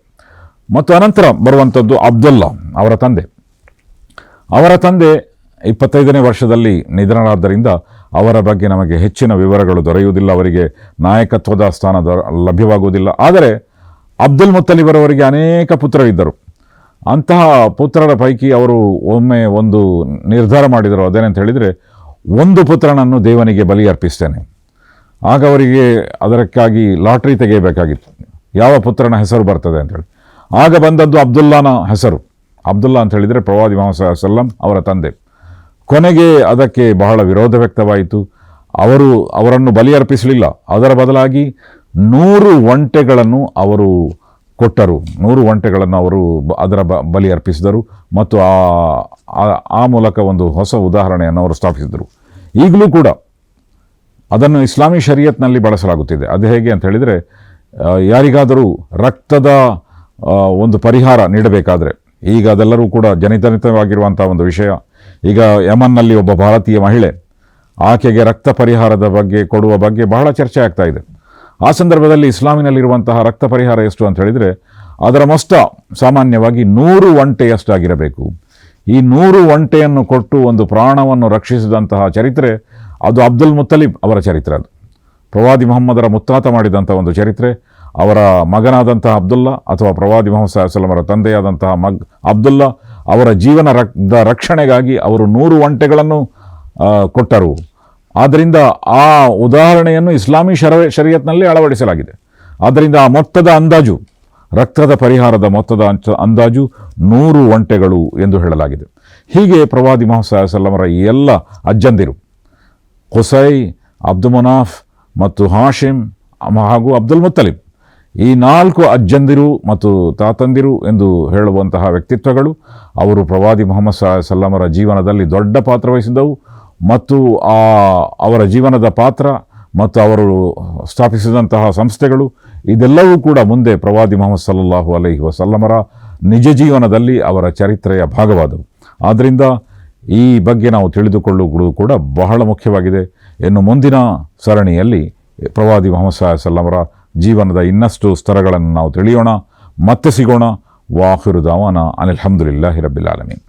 ಮತ್ತು ಅನಂತರ ಬರುವಂಥದ್ದು ಅಬ್ದುಲ್ಲಾ ಅವರ ತಂದೆ 25ನೇ ವರ್ಷದಲ್ಲಿ ನಿಧನರಾದ್ದರಿಂದ ಅವರ ಬಗ್ಗೆ ನಮಗೆ ಹೆಚ್ಚಿನ ವಿವರಗಳು ದೊರೆಯುವುದಿಲ್ಲ, ಅವರಿಗೆ ನಾಯಕತ್ವದ ಸ್ಥಾನ ಲಭ್ಯವಾಗುವುದಿಲ್ಲ. ಆದರೆ ಅಬ್ದುಲ್ ಮುತ್ತಲಿಬರವರಿಗೆ ಅನೇಕ ಪುತ್ರರಿದ್ದರು. ಅಂತಹ ಪುತ್ರರ ಪೈಕಿ ಅವರು ಒಮ್ಮೆ ಒಂದು ನಿರ್ಧಾರ ಮಾಡಿದರು. ಅದೇನಂತ ಹೇಳಿದರೆ, ಒಂದು ಪುತ್ರನನ್ನು ದೇವನಿಗೆ ಬಲಿ ಅರ್ಪಿಸ್ತೇನೆ. ಆಗ ಅವರಿಗೆ ಅದಕ್ಕಾಗಿ ಲಾಟ್ರಿ ತೆಗೆಯಬೇಕಾಗಿತ್ತು, ಯಾವ ಪುತ್ರನ ಹೆಸರು ಬರ್ತದೆ ಅಂತೇಳಿ. ಆಗ ಬಂದದ್ದು ಅಬ್ದುಲ್ಲಾನ ಹೆಸರು. ಅಬ್ದುಲ್ಲಾ ಅಂತ ಹೇಳಿದರೆ ಪ್ರವಾದಿ ಮುಹಮ್ಮದ್ ಸಲ್ಲಲ್ಲಾಹು ಅಲೈಹಿ ವಸಲ್ಲಂ ಅವರ ತಂದೆ. ಕೊನೆಗೆ ಅದಕ್ಕೆ ಬಹಳ ವಿರೋಧ ವ್ಯಕ್ತವಾಯಿತು. ಅವರನ್ನು ಬಲಿ ಅರ್ಪಿಸಲಿಲ್ಲ, ಅದರ ಬದಲಾಗಿ 100 ಒಂಟೆಗಳನ್ನು ಅವರು ಕೊಟ್ಟರು. 100 ಒಂಟೆಗಳನ್ನು ಅವರು ಅದರ ಬಲಿ ಅರ್ಪಿಸಿದರು ಮತ್ತು ಆ ಮೂಲಕ ಒಂದು ಹೊಸ ಉದಾಹರಣೆಯನ್ನು ಅವರು ಸ್ಥಾಪಿಸಿದರು. ಈಗಲೂ ಕೂಡ ಅದನ್ನು ಇಸ್ಲಾಮಿ ಶರೀಯತ್ನಲ್ಲಿ ಬಳಸಲಾಗುತ್ತಿದೆ. ಅದು ಹೇಗೆ ಅಂತ ಹೇಳಿದರೆ, ಯಾರಿಗಾದರೂ ರಕ್ತದ ಒಂದು ಪರಿಹಾರ ನೀಡಬೇಕಾದರೆ, ಈಗ ಅದೆಲ್ಲರೂ ಕೂಡ ಜನಿತನಿತವಾಗಿರುವಂಥ ಒಂದು ವಿಷಯ. ಈಗ ಯಮನ್ನಲ್ಲಿ ಒಬ್ಬ ಭಾರತೀಯ ಮಹಿಳೆ, ಆಕೆಗೆ ರಕ್ತ ಪರಿಹಾರದ ಬಗ್ಗೆ ಕೊಡುವ ಬಗ್ಗೆ ಬಹಳ ಚರ್ಚೆ ಆಗ್ತಾ ಇದೆ. ಆ ಸಂದರ್ಭದಲ್ಲಿ ಇಸ್ಲಾಮಿನಲ್ಲಿರುವಂತಹ ರಕ್ತ ಪರಿಹಾರ ಎಷ್ಟು ಅಂತ ಹೇಳಿದರೆ, ಅದರ ಮೊತ್ತ ಸಾಮಾನ್ಯವಾಗಿ 100 ಒಂಟೆಯಷ್ಟಾಗಿರಬೇಕು. ಈ 100 ಒಂಟೆಯನ್ನು ಕೊಟ್ಟು ಒಂದು ಪ್ರಾಣವನ್ನು ರಕ್ಷಿಸಿದಂತಹ ಚರಿತ್ರೆ ಅದು ಅಬ್ದುಲ್ ಮುತ್ತಲಿಬ್ ಅವರ ಚರಿತ್ರೆ. ಅದು ಪ್ರವಾದಿ ಮುಹಮ್ಮದರ ಮುತ್ತಾತ ಮಾಡಿದಂಥ ಒಂದು ಚರಿತ್ರೆ. ಅವರ ಮಗನಾದಂತಹ ಅಬ್ದುಲ್ಲಾ ಅಥವಾ ಪ್ರವಾದಿ ಮುಹಮ್ಮದ್ ಸಲ್ಲಲ್ಲಾಹು ಅಲೈಹಿ ವಸಲ್ಲಂ ಅವರ ತಂದೆಯಾದಂತಹ ಅಬ್ದುಲ್ಲಾ ಅವರ ಜೀವನದ ರಕ್ಷಣೆಗಾಗಿ ಅವರು 100 ಒಂಟೆಗಳನ್ನು ಕೊಟ್ಟರು. ಆದ್ದರಿಂದ ಆ ಉದಾಹರಣೆಯನ್ನು ಇಸ್ಲಾಮಿ ಶರೀಯತ್ನಲ್ಲಿ ಅಳವಡಿಸಲಾಗಿದೆ. ಆದ್ದರಿಂದ ಆ ಮೊತ್ತದ ಅಂದಾಜು, ರಕ್ತದ ಪರಿಹಾರದ ಮೊತ್ತದ ಅಂದಾಜು 100 ಒಂಟೆಗಳು ಎಂದು ಹೇಳಲಾಗಿದೆ. ಹೀಗೆ ಪ್ರವಾದಿ ಮುಹಮ್ಮದ್ ಸಲ್ಲಲ್ಲಾಹು ಅಲೈಹಿ ವಸಲ್ಲಂ ಅವರ ಈ ಎಲ್ಲ ಅಜ್ಜಂದಿರು, ಕುಸೈ, ಅಬ್ದು ಮುನಾಫ್ ಮತ್ತು ಹಾಶಿಮ್ ಹಾಗೂ ಅಬ್ದುಲ್ ಮುತ್ತಲಿಬ್, ಈ 4 ಅಜ್ಜಂದಿರು ಮತ್ತು ತಾತಂದಿರು ಎಂದು ಹೇಳುವಂತಹ ವ್ಯಕ್ತಿತ್ವಗಳು ಅವರು ಪ್ರವಾದಿ ಮುಹಮ್ಮದ್ ಸಲ್ಲಲ್ಲಾಹು ಅಲೈಹಿ ವಸಲ್ಲಂ ಅವರ ಜೀವನದಲ್ಲಿ ದೊಡ್ಡ ಪಾತ್ರ ವಹಿಸಿದವು. ಮತ್ತು ಅವರ ಜೀವನದ ಪಾತ್ರ ಮತ್ತು ಅವರು ಸ್ಥಾಪಿಸಿದಂತಹ ಸಂಸ್ಥೆಗಳು ಇದೆಲ್ಲವೂ ಕೂಡ ಮುಂದೆ ಪ್ರವಾದಿ ಮುಹಮ್ಮದ್ ಸಲ್ಲಲ್ಲಾಹು ಅಲೈಹಿ ವಸಲ್ಲಮರ ನಿಜ ಜೀವನದಲ್ಲಿ ಅವರ ಚರಿತ್ರೆಯ ಭಾಗವಾದವು. ಆದ್ದರಿಂದ ಈ ಬಗ್ಗೆ ನಾವು ತಿಳಿದುಕೊಳ್ಳುವುದು ಕೂಡ ಬಹಳ ಮುಖ್ಯವಾಗಿದೆ. ಇನ್ನು ಮುಂದಿನ ಸರಣಿಯಲ್ಲಿ ಪ್ರವಾದಿ ಮುಹಮ್ಮದ್ ಸಲ್ಲಲ್ಲಾಹು ಅಲೈಹಿ ವಸಲ್ಲಮರ ಜೀವನದ ಇನ್ನಷ್ಟು ಸ್ತರಗಳನ್ನು ನಾವು ತಿಳಿಯೋಣ. ಮತ್ತೆ ಸಿಗೋಣ. ವಾಖಿರು ದಾವಾನಾ ಅನಿಲ್ ಹಮ್ದುಲಿಲ್ಲಾಹಿ ರಬ್ಬಿಲ್ ಆಲಮೀನ್.